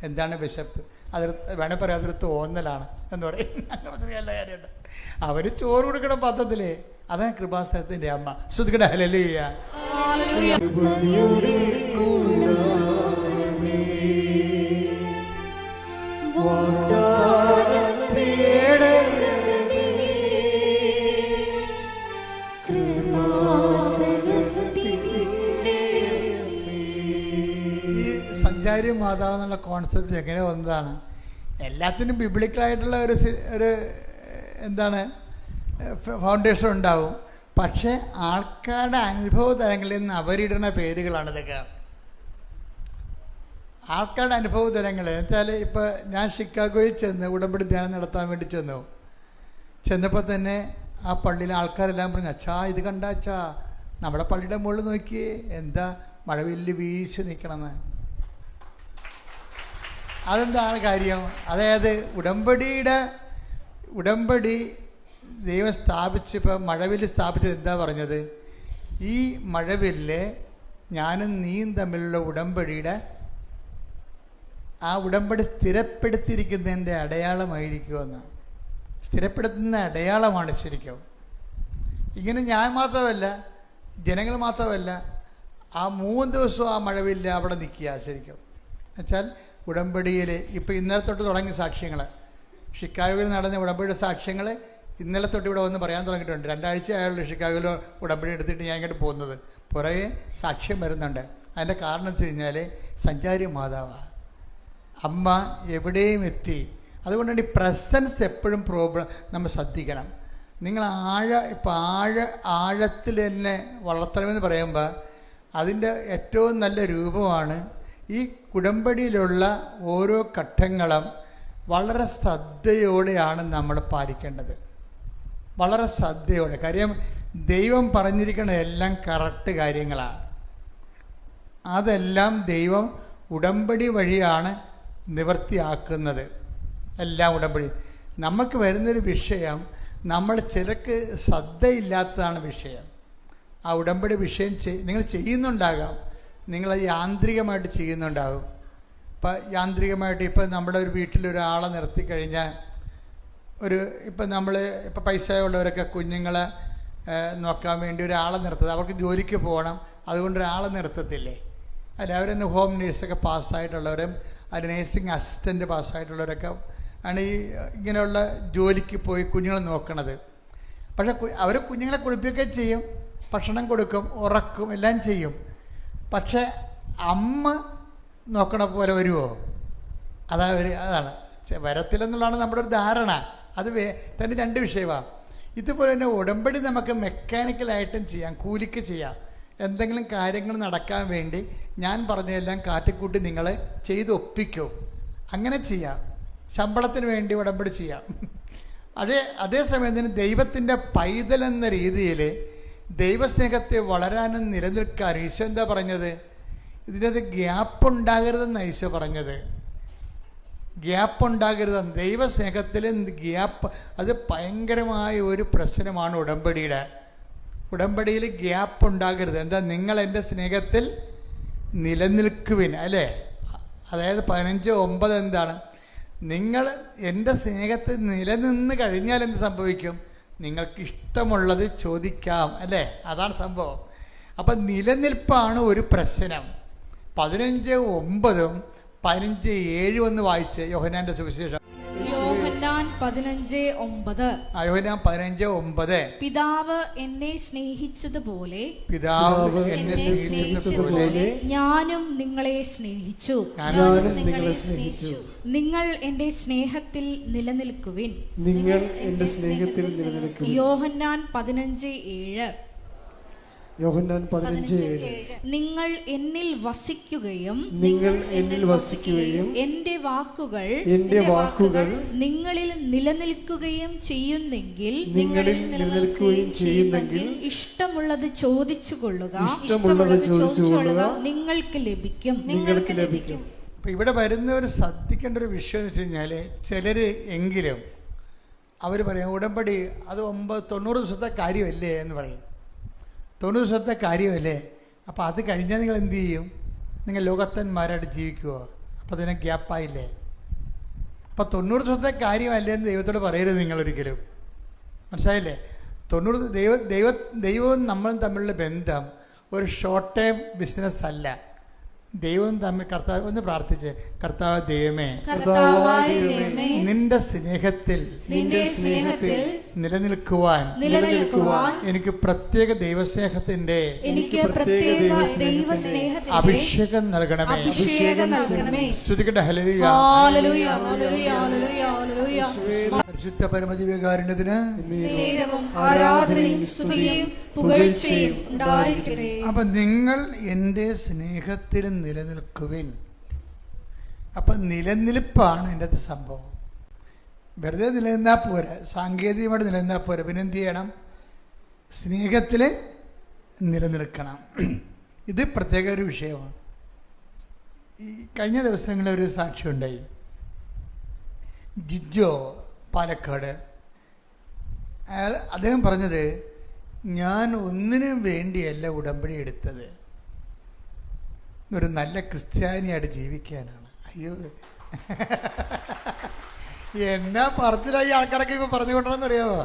എന്താണ് വിശപ്പ്? അത് വേണേൽ പറയാം, അതൊരു തോന്നലാണ് എന്ന് പറയും. നല്ല കാര്യമുണ്ട്. അവർ ചോറ് കൊടുക്കണം പദ്ധത്തിൽ. അതാണ് കൃപാസനത്തിൻ്റെ അമ്മ. ശ്രുതിക്കട്ടെ ഹല്ലേലൂയ. സഞ്ചാരി മാതാവ് എന്നുള്ള കോൺസെപ്റ്റ് എങ്ങനെ വന്നതാണ്? എല്ലാത്തിനും ബിബ്ലിക്കലായിട്ടുള്ള ഒരു എന്താണ് ഫൗണ്ടേഷൻ ഉണ്ടാവും. പക്ഷേ ആൾക്കാരുടെ അനുഭവ തലങ്ങളിൽ നിന്ന് അവരിടുന്ന പേരുകളാണ് ഇതൊക്കെ. ആൾക്കാരുടെ അനുഭവ തലങ്ങൾ എന്ന് വെച്ചാൽ ഇപ്പോൾ ഞാൻ ഷിക്കാഗോയിൽ ചെന്ന് ഉടമ്പടി ധ്യാനം നടത്താൻ വേണ്ടി ചെന്നപ്പോൾ തന്നെ ആ പള്ളിയിലെ ആൾക്കാരെല്ലാം പറഞ്ഞു, അച്ഛാ ഇത് കണ്ട അച്ഛാ, നമ്മുടെ പള്ളിയുടെ മുകളിൽ നോക്കിയേ എന്താ മഴവില്ല് വീശി നിൽക്കണമെന്ന്. അതെന്താണ് കാര്യം? അതായത് ഉടമ്പടി ദൈവം സ്ഥാപിച്ചപ്പോൾ മഴവില്ല് സ്ഥാപിച്ചത് എന്താ പറഞ്ഞത്? ഈ മഴവില്ല് ഞാനും നീയും തമ്മിലുള്ള ഉടമ്പടിയുടെ ആ ഉടമ്പടി സ്ഥിരപ്പെടുത്തിയിരിക്കുന്നതിൻ്റെ അടയാളമായിരിക്കുമെന്ന്. സ്ഥിരപ്പെടുത്തുന്ന അടയാളമാണ് ശരിക്കും. ഇങ്ങനെ ഞാൻ മാത്രമല്ല, ജനങ്ങൾ മാത്രമല്ല, ആ 3 ദിവസവും ആ മഴവില്ല അവിടെ നിൽക്കുക ശരിക്കും. എന്നുവെച്ചാൽ ഉടമ്പടിയിൽ ഇപ്പോൾ ഇന്നലെ തൊട്ട് തുടങ്ങിയ സാക്ഷ്യങ്ങൾ, ഷിക്കാഗോയിൽ നടന്ന ഉടമ്പടിയുടെ സാക്ഷ്യങ്ങൾ ഇന്നലെ തൊട്ട് ഇവിടെ വന്ന് പറയാൻ തുടങ്ങിയിട്ടുണ്ട്. 2 ആഴ്ച ആയുള്ള ഷിക്കാഗോയിൽ ഉടമ്പടി എടുത്തിട്ട് ഞാൻ ഇങ്ങോട്ട് പോകുന്നത്. പുറകെ സാക്ഷ്യം വരുന്നുണ്ട്. അതിൻ്റെ കാരണം വെച്ച് കഴിഞ്ഞാൽ സഞ്ചാരി മാതാവാണ്. അമ്മ എവിടെയും എത്തി. അതുകൊണ്ടാണ് ഈ പ്രസൻസ് എപ്പോഴും പ്രോബ്ലം നമ്മൾ ശ്രദ്ധിക്കണം. നിങ്ങൾ ആഴത്തിൽ തന്നെ വളർത്തണമെന്ന് പറയുമ്പോൾ അതിൻ്റെ ഏറ്റവും നല്ല രൂപമാണ് ഈ ഉടമ്പടിയിലുള്ള ഓരോ ഘട്ടങ്ങളും വളരെ ശ്രദ്ധയോടെയാണ് നമ്മൾ പാലിക്കേണ്ടത്. വളരെ ശ്രദ്ധയോടെ. കാര്യം ദൈവം പറഞ്ഞിരിക്കുന്ന എല്ലാം കറക്റ്റ് കാര്യങ്ങളാണ്. അതെല്ലാം ദൈവം ഉടമ്പടി വഴിയാണ് നിവർത്തിയാക്കുന്നത്. എല്ലാം ഉടമ്പടി. നമുക്ക് വരുന്നൊരു വിഷയം, നമ്മൾ ചിലർക്ക് ശ്രദ്ധയില്ലാത്തതാണ് വിഷയം. ആ ഉടമ്പടി വിഷയം നിങ്ങൾ ചെയ്യുന്നുണ്ടാകാം, നിങ്ങൾ യാന്ത്രികമായിട്ട് ചെയ്യുന്നുണ്ടാകും. ഇപ്പം യാന്ത്രികമായിട്ട് ഇപ്പം നമ്മുടെ ഒരു വീട്ടിലൊരാളെ നിർത്തിക്കഴിഞ്ഞാൽ ഇപ്പം പൈസയുള്ളവരൊക്കെ കുഞ്ഞുങ്ങളെ നോക്കാൻ വേണ്ടി ഒരാളെ നിർത്തുന്നത്, അവർക്ക് ജോലിക്ക് പോകണം, അതുകൊണ്ട് ഒരാളെ നിർത്തത്തില്ലേ? അല്ല, അവരെന്നെ ഹോം നേഴ്സൊക്കെ പാസ്സായിട്ടുള്ളവരും അതിൽ നേഴ്സിംഗ് അസിസ്റ്റൻ്റ് പാസ്സായിട്ടുള്ളവരൊക്കെ ആണ് ഇങ്ങനെയുള്ള ജോലിക്ക് പോയി കുഞ്ഞുങ്ങളെ നോക്കണത്. പക്ഷേ അവർ കുഞ്ഞുങ്ങളെ കുളിപ്പിക്കുകയും ചെയ്യും, ഭക്ഷണം കൊടുക്കും, ഉറക്കും, എല്ലാം ചെയ്യും. പക്ഷേ അമ്മ നോക്കണ പോലെ വരുമോ? അതാണ് വരത്തില്ലെന്നുള്ളതാണ് നമ്മുടെ ഒരു ധാരണ. അത് രണ്ട് വിഷയമാണ്. ഇതുപോലെ തന്നെ ഉടമ്പടി നമുക്ക് മെക്കാനിക്കലായിട്ടും ചെയ്യാം, കൂലിക്ക് ചെയ്യാം. എന്തെങ്കിലും കാര്യങ്ങൾ നടക്കാൻ വേണ്ടി ഞാൻ പറഞ്ഞതെല്ലാം കാട്ടിക്കൂട്ടി നിങ്ങൾ ചെയ്ത് ഒപ്പിക്കും, അങ്ങനെ ചെയ്യാം. ശമ്പളത്തിന് വേണ്ടി ഉടമ്പടി ചെയ്യാം. അതേസമയത്തിന് ദൈവത്തിൻ്റെ പൈതലെന്ന രീതിയിൽ ദൈവസ്നേഹത്തെ വളരാനും നിലനിൽക്കാനും ഈശോ എന്താ പറഞ്ഞത്? ഇതിനകത്ത് ഗ്യാപ്പ് ഉണ്ടാകരുതെന്നാണ് ഈശോ പറഞ്ഞത്. ഗ്യാപ്പ് ഉണ്ടാകരുതെന്ന്. ദൈവസ്നേഹത്തിൽ ഗ്യാപ്പ്, അത് ഭയങ്കരമായ ഒരു പ്രശ്നമാണ് ഉടമ്പടിയിൽ ഗ്യാപ്പ് ഉണ്ടാകരുത്. എന്താ? നിങ്ങൾ എൻ്റെ സ്നേഹത്തിൽ നിലനിൽക്കുവിൻ, അല്ലേ? അതായത് 15:9 എന്താണ്? നിങ്ങൾ എൻ്റെ സ്നേഹത്തിൽ നിലനിന്ന് കഴിഞ്ഞാൽ എന്ത് സംഭവിക്കും? നിങ്ങൾക്ക് ഇഷ്ടമുള്ളത് ചോദിക്കാം, അല്ലേ? അതാണ് സംഭവം. അപ്പം നിലനിൽപ്പാണ് ഒരു പ്രശ്നം. 15:9 15:7 ഒന്ന് വായിച്ച് യോഹന്നാന്റെ സുവിശേഷം. യോഹന്നാൻ 15:9. യോഹന്നാൻ 15:9. പിതാവ് എന്നെ സ്നേഹിച്ചതുപോലെ ഞാനും നിങ്ങളെ സ്നേഹിച്ചു. നിങ്ങൾ എന്റെ സ്നേഹത്തിൽ നിലനിൽക്കുവിൻ. യോഹന്നാൻ 15:7. നിങ്ങൾ എന്നിൽ വസിക്കുകയും എന്റെ വാക്കുകൾ നിങ്ങളിൽ നിലനിൽക്കുകയും ചെയ്യുന്നെങ്കിൽ ഇഷ്ടമുള്ളത് ചോദിച്ചു കൊള്ളുക, നിങ്ങൾക്ക് ലഭിക്കും. അപ്പം ഇവിടെ വരുന്നവർ ശ്രദ്ധിക്കേണ്ട ഒരു വിഷയം എന്ന് വെച്ച് കഴിഞ്ഞാൽ, ചിലർ എങ്കിലും അവർ പറയും ഉടമ്പടി അത് 90 ദിവസത്തെ കാര്യമല്ലേ എന്ന് പറയും. 90 ദിവസത്തെ കാര്യമല്ലേ? അപ്പോൾ അത് കഴിഞ്ഞാൽ നിങ്ങൾ എന്ത് ചെയ്യും? നിങ്ങൾ ലോകത്തന്മാരായിട്ട് ജീവിക്കുമോ? അപ്പോൾ അതിനെ ഗ്യാപ്പായില്ലേ? അപ്പോൾ 90 ദിവസത്തെ കാര്യമല്ലേ എന്ന് ദൈവത്തോട് പറയരുത് നിങ്ങളൊരിക്കലും. മനസ്സിലായില്ലേ? 90 ദൈവവും നമ്മളും തമ്മിലുള്ള ബന്ധം ഒരു ഷോർട്ട് ടൈം ബിസിനസ് അല്ല. ദൈവവും തമ്മിൽ കർത്താവ് ഒന്ന് പ്രാർത്ഥിച്ച്, കർത്താവ് ദൈവമേ, നിന്റെ സ്നേഹത്തിൽ നിലനിൽക്കുവാൻ എനിക്ക് പ്രത്യേക ദൈവസ്നേഹത്തിന്റെ അഭിഷേകം നൽകണമേ. ശ്രുതിക്കട്ടെ. ഹല്ലേലൂയ. പരിശുദ്ധ പരമദിവ്യകാരുണ്യത്തിന് അപ്പൊ നിങ്ങൾ എൻ്റെ സ്നേഹത്തിൽ നിലനിൽക്കുവിൻ. അപ്പം നിലനിൽപ്പാണ് എൻ്റെ അത് സംഭവം. വെറുതെ നിലനിന്നാൽ പോരാ, സാങ്കേതികമായിട്ട് നിലനിന്നാൽ പോരാ. പിന്നെ എന്ത് ചെയ്യണം? സ്നേഹത്തിൽ നിലനിൽക്കണം. ഇത് പ്രത്യേക ഒരു വിഷയമാണ്. ഈ കഴിഞ്ഞ ദിവസങ്ങളിൽ ഒരു സാക്ഷ്യം ഉണ്ടായി. ജിജോ പാലക്കാട്, അദ്ദേഹം പറഞ്ഞത്, ഞാൻ ഒന്നിനും വേണ്ടിയല്ല ഉടമ്പടി എടുത്തത്, ഒരു നല്ല ക്രിസ്ത്യാനിയായിട്ട് ജീവിക്കാനാണ്. അയ്യോ, എന്നാ പറച്ചിലായി ആൾക്കാരൊക്കെ ഇപ്പോൾ പറഞ്ഞുകൊണ്ടെന്ന് അറിയാമോ?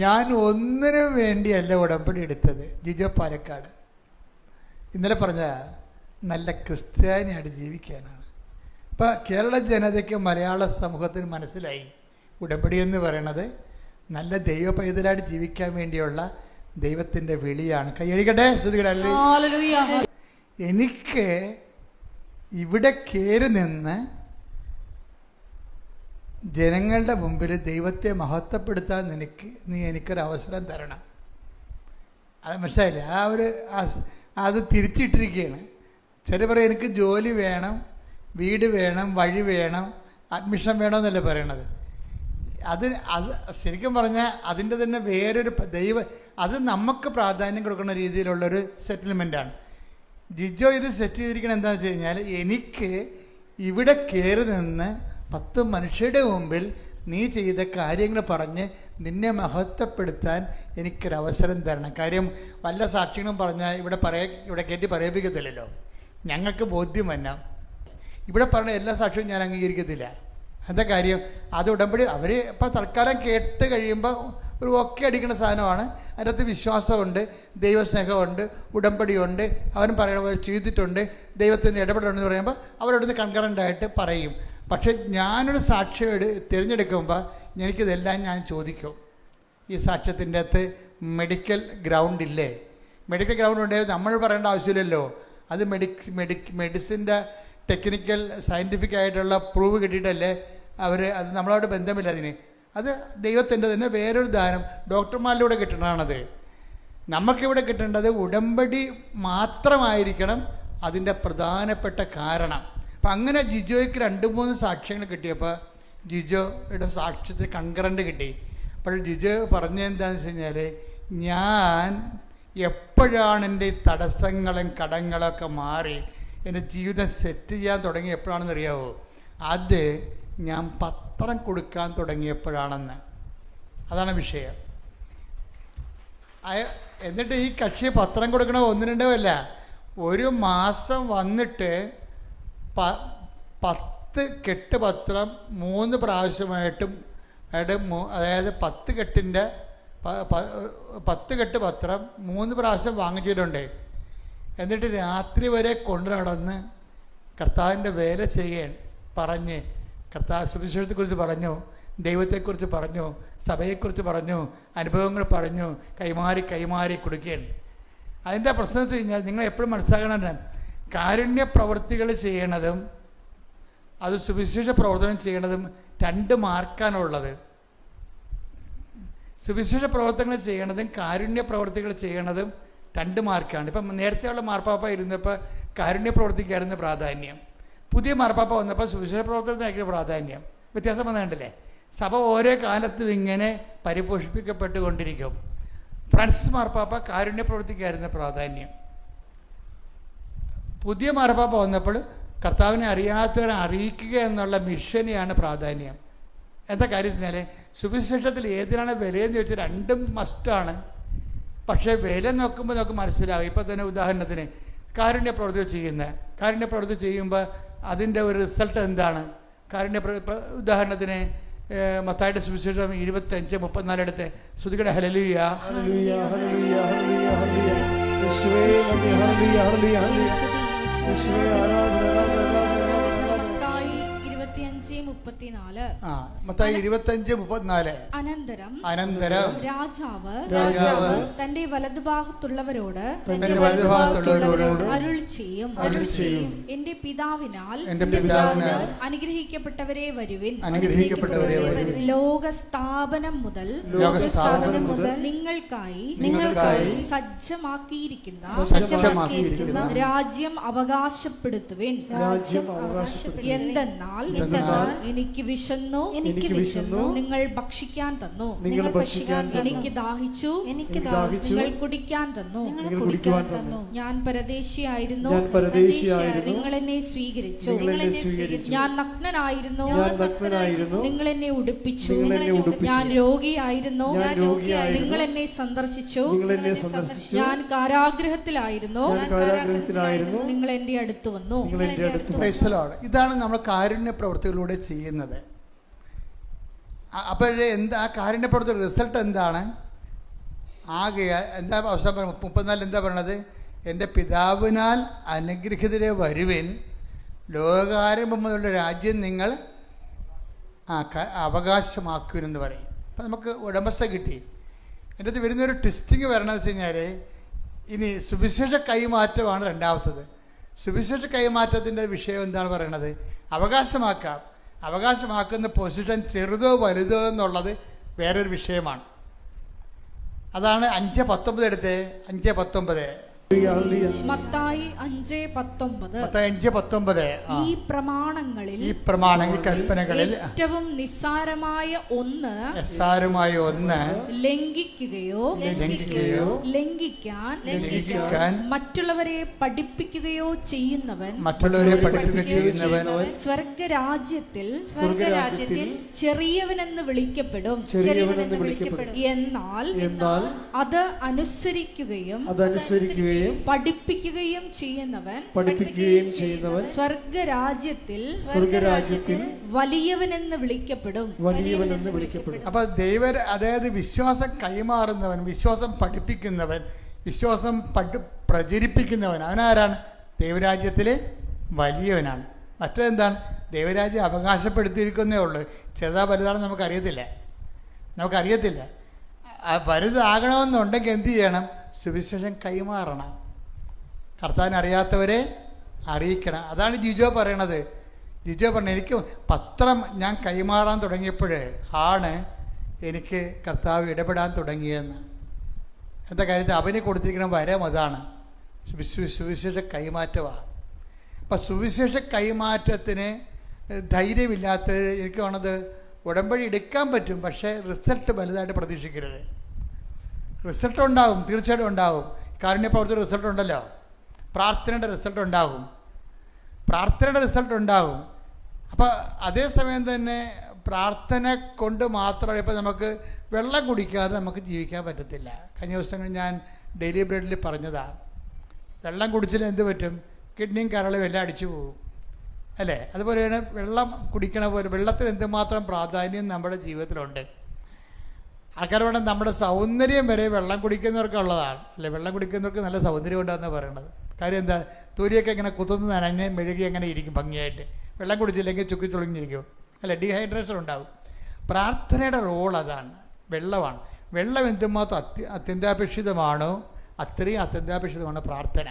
ഞാൻ ഒന്നിനും വേണ്ടിയല്ല ഉടമ്പടി എടുത്തത്. ജിജോ പാലക്കാട് ഇന്നലെ പറഞ്ഞ നല്ല ക്രിസ്ത്യാനിയായിട്ട് ജീവിക്കാനാണ്. ഇപ്പം കേരള ജനതയ്ക്ക്, മലയാള സമൂഹത്തിന് മനസ്സിലായി ഉടമ്പടി എന്ന് പറയണത് നല്ല ദൈവ പൈതലായിട്ട് ജീവിക്കാൻ വേണ്ടിയുള്ള ദൈവത്തിൻ്റെ വിളിയാണ്. കൈയടിക്കട്ടെ. എനിക്ക് ഇവിടെ കയറി നിന്ന് ജനങ്ങളുടെ മുമ്പിൽ ദൈവത്തെ മഹത്വപ്പെടുത്താൻ നീ എനിക്കൊരവസരം തരണം. അത് മനസ്സിലായില്ലേ? അത് തിരിച്ചിട്ടിരിക്കുകയാണ്. ചില പറയും എനിക്ക് ജോലി വേണം, വീട് വേണം, വഴി വേണം, അഡ്മിഷൻ വേണമെന്നല്ലേ പറയണത്. അത് ശരിക്കും പറഞ്ഞാൽ അതിൻ്റെ തന്നെ വേറൊരു അത് നമുക്ക് പ്രാധാന്യം കൊടുക്കുന്ന രീതിയിലുള്ളൊരു സെറ്റിൽമെൻറ്റാണ്. ജിജോ ഇത് സെറ്റ് ചെയ്തിരിക്കണം എന്താണെന്ന് വെച്ച് കഴിഞ്ഞാൽ, എനിക്ക് ഇവിടെ കയറി നിന്ന് 10 മനുഷ്യരുടെ മുമ്പിൽ നീ ചെയ്ത കാര്യങ്ങൾ പറഞ്ഞ് നിന്നെ മഹത്വപ്പെടുത്താൻ എനിക്കൊരവസരം തരണം. കാര്യം വല്ല സാക്ഷ്യങ്ങളും പറഞ്ഞാൽ ഇവിടെ കയറ്റി പറയിപ്പിക്കത്തില്ലല്ലോ, ഞങ്ങൾക്ക് ബോധ്യം വന്നാൽ. ഇവിടെ പറഞ്ഞ എല്ലാ സാക്ഷ്യവും ഞാൻ അംഗീകരിക്കത്തില്ല. എന്താ കാര്യം? അത് ഉടമ്പടി അവർ ഇപ്പോൾ തൽക്കാലം കേട്ട് കഴിയുമ്പോൾ ഒരു ഒക്കെ അടിക്കുന്ന സാധനമാണ്. അതിനകത്ത് വിശ്വാസമുണ്ട്, ദൈവസ്നേഹമുണ്ട്, ഉടമ്പടിയുണ്ട്, അവൻ പറയണ പോലെ ചെയ്തിട്ടുണ്ട്, ദൈവത്തിൻ്റെ ഇടപെടലുണ്ടെന്ന് പറയുമ്പോൾ അവരവിടുന്ന് കൺകറൻ്റായിട്ട് പറയും. പക്ഷെ ഞാനൊരു സാക്ഷ്യം തിരഞ്ഞെടുക്കുമ്പോൾ എനിക്കിതെല്ലാം ഞാൻ ചോദിക്കും. ഈ സാക്ഷ്യത്തിൻ്റെ അകത്ത് മെഡിക്കൽ ഗ്രൗണ്ട് ഇല്ലേ? മെഡിക്കൽ ഗ്രൗണ്ട് ഉണ്ടെങ്കിൽ നമ്മൾ പറയേണ്ട ആവശ്യമില്ലല്ലോ. അത് മെഡിസിൻ്റെ ടെക്നിക്കൽ സയൻറ്റിഫിക് ആയിട്ടുള്ള പ്രൂവ് കിട്ടിയിട്ടല്ലേ അത് നമ്മളോട് ബന്ധമില്ല. അത് ദൈവത്തിൻ്റെ തന്നെ വേറൊരു ദാനം, ഡോക്ടർമാരിലൂടെ കിട്ടണതാണത്. നമുക്കിവിടെ കിട്ടേണ്ടത് ഉടമ്പടി മാത്രമായിരിക്കണം അതിൻ്റെ പ്രധാനപ്പെട്ട കാരണം. അപ്പം അങ്ങനെ ജിജോയ്ക്ക് 2-3 സാക്ഷ്യങ്ങൾ കിട്ടിയപ്പോൾ ജിജോയുടെ സാക്ഷ്യത്തിൽ കൺകറൻ്റ് കിട്ടി. അപ്പോൾ ജിജോ പറഞ്ഞതെന്താണെന്ന് വെച്ച് കഴിഞ്ഞാൽ, ഞാൻ എപ്പോഴാണ് എൻ്റെ തടസ്സങ്ങളും കടങ്ങളൊക്കെ മാറി എൻ്റെ ജീവിതം സെറ്റ് ചെയ്യാൻ തുടങ്ങി എപ്പോഴാണെന്ന് അറിയാവോ? അത് ഞാൻ പത്രം കൊടുക്കാൻ തുടങ്ങിയപ്പോഴാണെന്ന്. അതാണ് വിഷയം. എന്നിട്ട് ഈ കക്ഷി പത്രം കൊടുക്കണ 1-2 അല്ല, 1 മാസം വന്നിട്ട് 10 കെട്ട് പത്രം 3 പ്രാവശ്യമായിട്ടും അതായത് 10 കെട്ട് പത്രം 3 പ്രാവശ്യം വാങ്ങിച്ചിട്ടുണ്ട്. എന്നിട്ട് രാത്രി വരെ കൊണ്ടു നടന്ന് കർത്താവിൻ്റെ വേല ചെയ്യാൻ പറഞ്ഞ് കർത്താവ് സുവിശേഷത്തെക്കുറിച്ച് പറഞ്ഞു, ദൈവത്തെക്കുറിച്ച് പറഞ്ഞു, സഭയെക്കുറിച്ച് പറഞ്ഞു, അനുഭവങ്ങൾ പറഞ്ഞു, കൈമാറി കൊടുക്കുകയാണ്. അതിൻ്റെ പ്രശ്നം വെച്ച് കഴിഞ്ഞാൽ നിങ്ങൾ എപ്പോഴും മനസ്സിലാക്കണം, കാരുണ്യ പ്രവൃത്തികൾ ചെയ്യണതും അത് സുവിശേഷ പ്രവർത്തനം ചെയ്യണതും 2 മാർക്കാണുള്ളത്. സുവിശേഷ പ്രവർത്തനങ്ങൾ ചെയ്യണതും കാരുണ്യ പ്രവർത്തികൾ ചെയ്യണതും 2 മാർക്കാണ്. ഇപ്പം നേരത്തെയുള്ള മാർപ്പാപ്പ ഇരുന്നപ്പോൾ കാരുണ്യ പ്രവർത്തിക്കായിരുന്നു പ്രാധാന്യം. പുതിയ മാർപ്പാപ്പ വന്നപ്പോൾ സുവിശേഷ പ്രവർത്തനത്തിനായിരിക്കും പ്രാധാന്യം. വ്യത്യാസം വന്നിട്ടില്ലേ? സഭ ഓരോ കാലത്തും ഇങ്ങനെ പരിപോഷിപ്പിക്കപ്പെട്ടുകൊണ്ടിരിക്കും. ഫ്രാൻസിസ് മാർപ്പാപ്പ കാരുണ്യ പ്രവർത്തിക്കായിരുന്നു പ്രാധാന്യം. പുതിയ മാർപ്പാപ്പ വന്നപ്പോൾ കർത്താവിനെ അറിയാത്തവരെ അറിയിക്കുക എന്നുള്ള മിഷനെയാണ് പ്രാധാന്യം. എന്താ കാര്യം വെച്ചാൽ, സുവിശേഷത്തിൽ ഏതിനാണ് വിലയെന്ന് ചോദിച്ചാൽ 2 മസ്റ്റാണ്. പക്ഷേ വില നോക്കുമ്പോൾ നമുക്ക് മനസ്സിലാകും. ഇപ്പോൾ തന്നെ ഉദാഹരണത്തിന് കാരുണ്യ പ്രവൃത്തി ചെയ്യുമ്പോൾ അതിൻ്റെ ഒരു റിസൾട്ട് എന്താണ്? ഉദാഹരണത്തിന് മത്തായിയുടെ സുവിശേഷം 25:34 എടുത്ത് ശ്രുതികട ഹല്ലേലൂയ മത്തായി 25:34. അനന്തരം രാജാവ് തന്റെ വലതുഭാഗത്തുള്ളവരോട് അരുൾ ചെയ്യും, എന്റെ പിതാവിനാൽ അനുഗ്രഹിക്കപ്പെട്ടവരെ വരുവിൻ. ലോകസ്ഥാപനം മുതൽ നിങ്ങൾക്കായി സജ്ജമാക്കിയിരിക്കുന്ന രാജ്യം അവകാശപ്പെടുത്തുവിൻ. എന്തെന്നാൽ എനിക്ക് വിശന്നു, നിങ്ങൾ ഭക്ഷിക്കാൻ തന്നു. എനിക്ക് ദാഹിച്ചു, നിങ്ങൾ കുടിക്കാൻ തന്നു. ഞാൻ പരദേശിയായിരുന്നു, നിങ്ങൾ എന്നെ സ്വീകരിച്ചു. ഞാൻ നഗ്നനായിരുന്നു, നിങ്ങൾ എന്നെ ഉടുപ്പിച്ചു. ഞാൻ രോഗിയായിരുന്നു, നിങ്ങൾ എന്നെ സന്ദർശിച്ചു. ഞാൻ കാരാഗ്രഹത്തിലായിരുന്നു, നിങ്ങൾ എന്റെ അടുത്ത് വന്നു. ഇതാണ് നമ്മൾ കാരുണ്യ പ്രവൃത്തികളിലൂടെ ചെയ്യുന്നത്. അപ്പോഴേ എന്താ കാരുണ്യ പ്രവൃത്തി റിസൾട്ട് എന്താണ്? എന്താ അവസാനം 34 എന്താ പറയണത്? എൻ്റെ പിതാവിനാൽ അനുഗ്രഹിതരെ വരുവിൻ, ലോകാരംഭം മുതലുള്ള രാജ്യം നിങ്ങൾ അവകാശമാക്കുവിനെന്ന് പറയും. അപ്പം നമുക്ക് ഉടമസ്ഥ കിട്ടി. എൻ്റെ അടുത്ത് വരുന്നൊരു ട്വിസ്റ്റിങ് വരണമെന്ന് വെച്ച് കഴിഞ്ഞാൽ, ഇനി സുവിശേഷ കൈമാറ്റമാണ് 2ാമത്തത്. സുവിശേഷ കൈമാറ്റത്തിൻ്റെ വിഷയം എന്താണ് പറയണത്? അവകാശമാക്കുന്ന പൊസിഷൻ ചെറുതോ വലുതോ എന്നുള്ളത് വേറൊരു വിഷയമാണ്. അതാണ് 5:19 എടുത്ത് 5:19 മത്തായി 5:19. 5:19. ഈ പ്രമാണങ്ങളിൽ കൽപ്പനകളിൽ ഏറ്റവും നിസ്സാരമായ ഒന്ന് ലംഘിക്കുകയോ ലംഘിക്കാൻ മറ്റുള്ളവരെ പഠിപ്പിക്കുകയോ ചെയ്യുന്നവൻ സ്വർഗരാജ്യത്തിൽ ചെറിയവനെന്ന് വിളിക്കപ്പെടും. എന്നാൽ അത് അനുസരിക്കുകയും പഠിപ്പിക്കുകയും ചെയ്യുന്നവൻ സ്വർഗരാജ്യത്തിൽ വലിയവനെന്ന് വിളിക്കപ്പെടും. അപ്പൊ അതായത് വിശ്വാസം കൈമാറുന്നവൻ, വിശ്വാസം പഠിപ്പിക്കുന്നവൻ, വിശ്വാസം പ്രചരിപ്പിക്കുന്നവൻ, അവനാരാണ്? ദൈവരാജ്യത്തിലെ വലിയവനാണ്. മറ്റെന്താണ്? ദൈവരാജ്യം അവകാശപ്പെടുത്തിയിരിക്കുന്നേ ഉള്ളൂ. ചെറുതാ വലുതാണെന്ന് നമുക്കറിയത്തില്ല. വലുതാകണമെന്നുണ്ടെങ്കിൽ എന്ത് ചെയ്യണം? സുവിശേഷം കൈമാറണം. കർത്താവിനെ അറിയാത്തവരെ അറിയിക്കണം. അതാണ് ജിജോ പറയണത്. ജിജോ പറഞ്ഞു, എനിക്ക് പത്രം ഞാൻ കൈമാറാൻ തുടങ്ങിയപ്പോഴേ ആണ് എനിക്ക് കർത്താവ് ഇടപെടാൻ തുടങ്ങിയെന്ന്. എന്താ കാര്യത്തിൽ അവന് കൊടുത്തിരിക്കുന്ന വരം അതാണ്, സുവിശേഷ കൈമാറ്റമാണ്. അപ്പം സുവിശേഷ കൈമാറ്റത്തിന് ധൈര്യമില്ലാത്ത എനിക്ക് വേണത് ഉടമ്പടി എടുക്കാൻ പറ്റും, പക്ഷേ റിസൾട്ട് വലുതായിട്ട് പ്രതീക്ഷിക്കരുത്. റിസൾട്ട് ഉണ്ടാകും, തീർച്ചയായിട്ടും ഉണ്ടാകും. കാരുണ്യപ്രവർത്തി റിസൾട്ട് ഉണ്ടല്ലോ, പ്രാർത്ഥനയുടെ റിസൾട്ട് ഉണ്ടാകും. അപ്പോൾ അതേസമയം തന്നെ പ്രാർത്ഥന കൊണ്ട് മാത്രമല്ല, ഇപ്പോൾ നമുക്ക് വെള്ളം കുടിക്കാതെ നമുക്ക് ജീവിക്കാൻ പറ്റത്തില്ല. കഴിഞ്ഞ ദിവസങ്ങളിൽ ഞാൻ ഡെയിലി ബ്രെഡിൽ പറഞ്ഞതാണ്, വെള്ളം കുടിച്ചാൽ എന്ത് പറ്റും? കിഡ്നിയും കരളും എല്ലാം അടിച്ചു പോകും, അല്ലേ? അതുപോലെയാണ് വെള്ളം കുടിക്കണ പോലെ വെള്ളത്തിന് എന്തുമാത്രം പ്രാധാന്യം നമ്മുടെ ജീവിതത്തിലുണ്ട്. ആൾക്കാരോട് നമ്മുടെ സൗന്ദര്യം വരെ വെള്ളം കുടിക്കുന്നവർക്ക് ഉള്ളതാണ്, അല്ലേ? വെള്ളം കുടിക്കുന്നവർക്ക് നല്ല സൗന്ദര്യം ഉണ്ടാകുന്ന പറയണത്. കാര്യം എന്താ? തൊലിയൊക്കെ ഇങ്ങനെ കുത്തുന്ന നനഞ്ഞ് മെഴുകി അങ്ങനെ ഇരിക്കും ഭംഗിയായിട്ട്. വെള്ളം കുടിച്ചില്ലെങ്കിൽ ചുക്കി ചുളിഞ്ഞിരിക്കും, അല്ലേ? ഡീഹൈഡ്രേഷൻ ഉണ്ടാകും. പ്രാർത്ഥനയുടെ റോൾ അതാണ്, വെള്ളമാണ്. വെള്ളം എന്തുമാത്രം അത്യന്താപേക്ഷിതമാണോ അത്രയും അത്യന്താപേക്ഷിതമാണ് പ്രാർത്ഥന.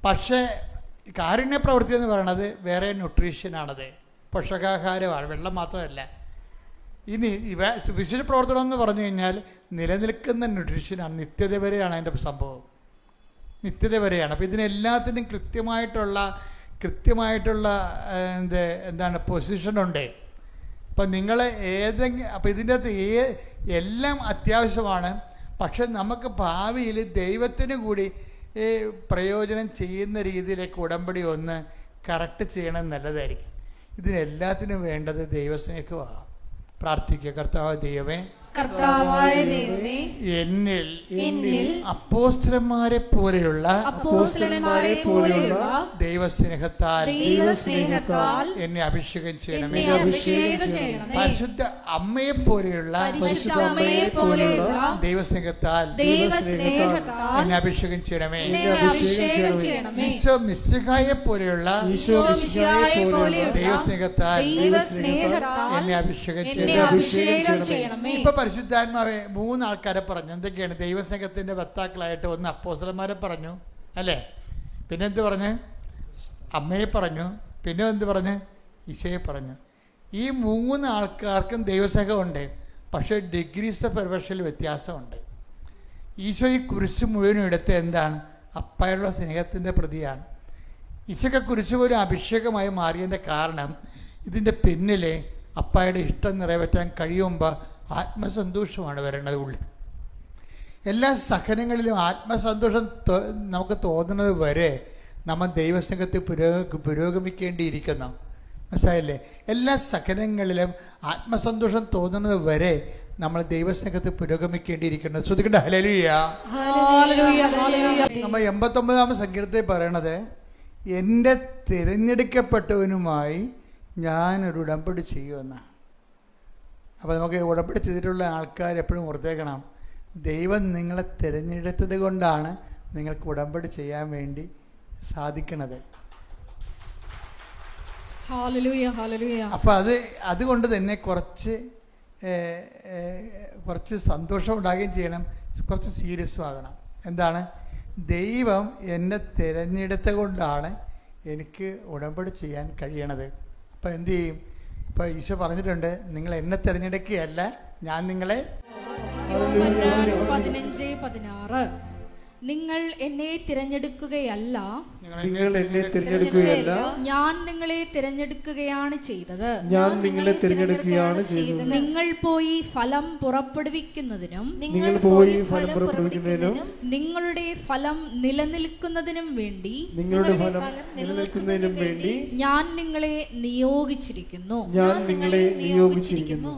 പക്ഷേ കാരുണ്യ പ്രവൃത്തി എന്ന് പറയുന്നത് വേറെ ന്യൂട്രീഷ്യനാണത്, പോഷകാഹാരമാണ്, വെള്ളം മാത്രമല്ല. ഇനി വിശേഷ പ്രവർത്തനം എന്ന് പറഞ്ഞു കഴിഞ്ഞാൽ നിലനിൽക്കുന്ന ന്യൂട്രീഷ്യനാണ്, നിത്യത വരെയാണ് അതിൻ്റെ സംഭവം, നിത്യത വരെയാണ്. അപ്പോൾ ഇതിനെല്ലാത്തിനും കൃത്യമായിട്ടുള്ള എന്താണ് പൊസിഷനുണ്ട്. അപ്പം നിങ്ങൾ അപ്പം ഇതിൻ്റെ അകത്ത് എല്ലാം അത്യാവശ്യമാണ്. പക്ഷെ നമുക്ക് ഭാവിയിൽ ദൈവത്തിന് കൂടി പ്രയോജനം ചെയ്യുന്ന രീതിയിലേക്ക് ഉടമ്പടി ഒന്ന് കറക്റ്റ് ചെയ്യണം, നല്ലതായിരിക്കും. ഇതിനെല്ലാത്തിനും വേണ്ടത് ദൈവസ്നേഹമാണ്. പ്രാർത്ഥിക്കുക, കർത്താവായ ദൈവമേ, എന്നിൽ അപ്പോസ്തലന്മാരെ പോലെയുള്ള ദൈവസ്നേഹത്താൽ എന്നെ അഭിഷേകം ചെയ്യണമേ. പരിശുദ്ധ അമ്മയെ പോലെയുള്ള ദൈവസ്നേഹത്താൽ എന്നെ അഭിഷേകം ചെയ്യണമേ. ഈശോ മിശിഹായെ പോലെയുള്ള ദൈവസ്നേഹത്താൽ എന്നെ അഭിഷേകം ചെയ്യണമേ. ഇപ്പൊ പരിശുദ്ധാത്മാവെ 3 ആൾക്കാരെ പറഞ്ഞു. എന്തൊക്കെയാണ്? ദൈവസ്നേഹത്തിന്റെ വക്താക്കളായിട്ട് ഒന്ന് അപ്പോസ്തലന്മാരെ പറഞ്ഞു, അല്ലേ? പിന്നെ എന്ത് പറഞ്ഞു? അമ്മയെ പറഞ്ഞു. പിന്നെ എന്ത് പറഞ്ഞു? ഈശോയെ പറഞ്ഞു. ഈ 3 ആൾക്കാർക്കും ദൈവസ്നേഹമുണ്ട്, പക്ഷേ ഡിഗ്രീസ് ഓഫ് പെർഫെക്ഷനിൽ വ്യത്യാസമുണ്ട്. ഈശോ ഈ കുരിശ് മുഴുവനും എടുത്ത് എന്താണ്? അപ്പായുള്ള സ്നേഹത്തിൻ്റെ പ്രതിയാണ്. ഈശോയ്ക്ക് കുരിശ് പോലും അഭിഷേകമായി മാറിയതിൻ്റെ കാരണം ഇതിൻ്റെ പിന്നിലെ അപ്പായുടെ ഇഷ്ടം നിറവേറ്റാൻ കഴിയുമ്പോൾ ആത്മസന്തോഷമാണ് വരേണ്ടത് ഉള്ളിൽ. എല്ലാ സഹനങ്ങളിലും ആത്മസന്തോഷം നമുക്ക് തോന്നുന്നത് വരെ നമ്മൾ ദൈവസ്നേഹത്തിൽ പുരോഗമിക്കേണ്ടിയിരിക്കുന്നു. മനസ്സിലായില്ലേ? എല്ലാ സഹനങ്ങളിലും ആത്മസന്തോഷം തോന്നുന്നത് വരെ നമ്മൾ ദൈവസ്നേഹത്തിൽ പുരോഗമിക്കേണ്ടിയിരിക്കുന്നു. ശ്രദ്ധിക്കട്ടെ, ഹല്ലേലൂയ. നമ്മൾ 89-ാം സങ്കീർത്തനത്തിൽ പറയണത്, എൻ്റെ തിരഞ്ഞെടുക്കപ്പെട്ടവനുമായി ഞാനൊരു ഉടമ്പടി ചെയ്യുമെന്നാണ്. അപ്പോൾ നമുക്ക് ഉടമ്പടി ചെയ്തിട്ടുള്ള ആൾക്കാർ എപ്പോഴും ഓർത്തേക്കണം, ദൈവം നിങ്ങളെ തിരഞ്ഞെടുത്തത് കൊണ്ടാണ് നിങ്ങൾക്ക് ഉടമ്പടി ചെയ്യാൻ വേണ്ടി സാധിക്കണത്. അപ്പോൾ അതുകൊണ്ട് തന്നെ കുറച്ച് സന്തോഷം ഉണ്ടാകുകയും ചെയ്യണം, കുറച്ച് സീരിയസും ആകണം. എന്താണ്? ദൈവം എന്നെ തിരഞ്ഞെടുത്ത കൊണ്ടാണ് എനിക്ക് ഉടമ്പടി ചെയ്യാൻ കഴിയണത്. അപ്പോൾ എന്തു ചെയ്യും? ഇപ്പോൾ ഈശോ പറഞ്ഞിട്ടുണ്ട്, നിങ്ങൾ എന്നെ തിരഞ്ഞെടുക്കുകയല്ല, ഞാൻ നിങ്ങളെ. 15:16 നിങ്ങൾ എന്നെ തിരഞ്ഞെടുക്കുകയല്ല, നിങ്ങൾ എന്നെ തിരഞ്ഞെടുക്കുകയല്ല, ഞാൻ നിങ്ങളെ തിരഞ്ഞെടുക്കുകയാണ് ചെയ്തത്. ഞാൻ നിങ്ങളെ തിരഞ്ഞെടുക്കുകയാണ് ചെയ്തത്. നിങ്ങൾ പോയി ഫലം പുറപ്പെടുവിക്കുന്നതിനും നിങ്ങൾ പോയി ഫലം പുറപ്പെടുവിക്കുന്നതിനും നിങ്ങളുടെ ഫലം നിലനിൽക്കുന്നതിനും വേണ്ടി നിങ്ങളുടെ ഫലം നിലനിൽക്കുന്നതിനും വേണ്ടി ഞാൻ നിങ്ങളെ നിയോഗിച്ചിരിക്കുന്നു. ഞാൻ നിങ്ങളെ നിയോഗിച്ചിരിക്കുന്നു.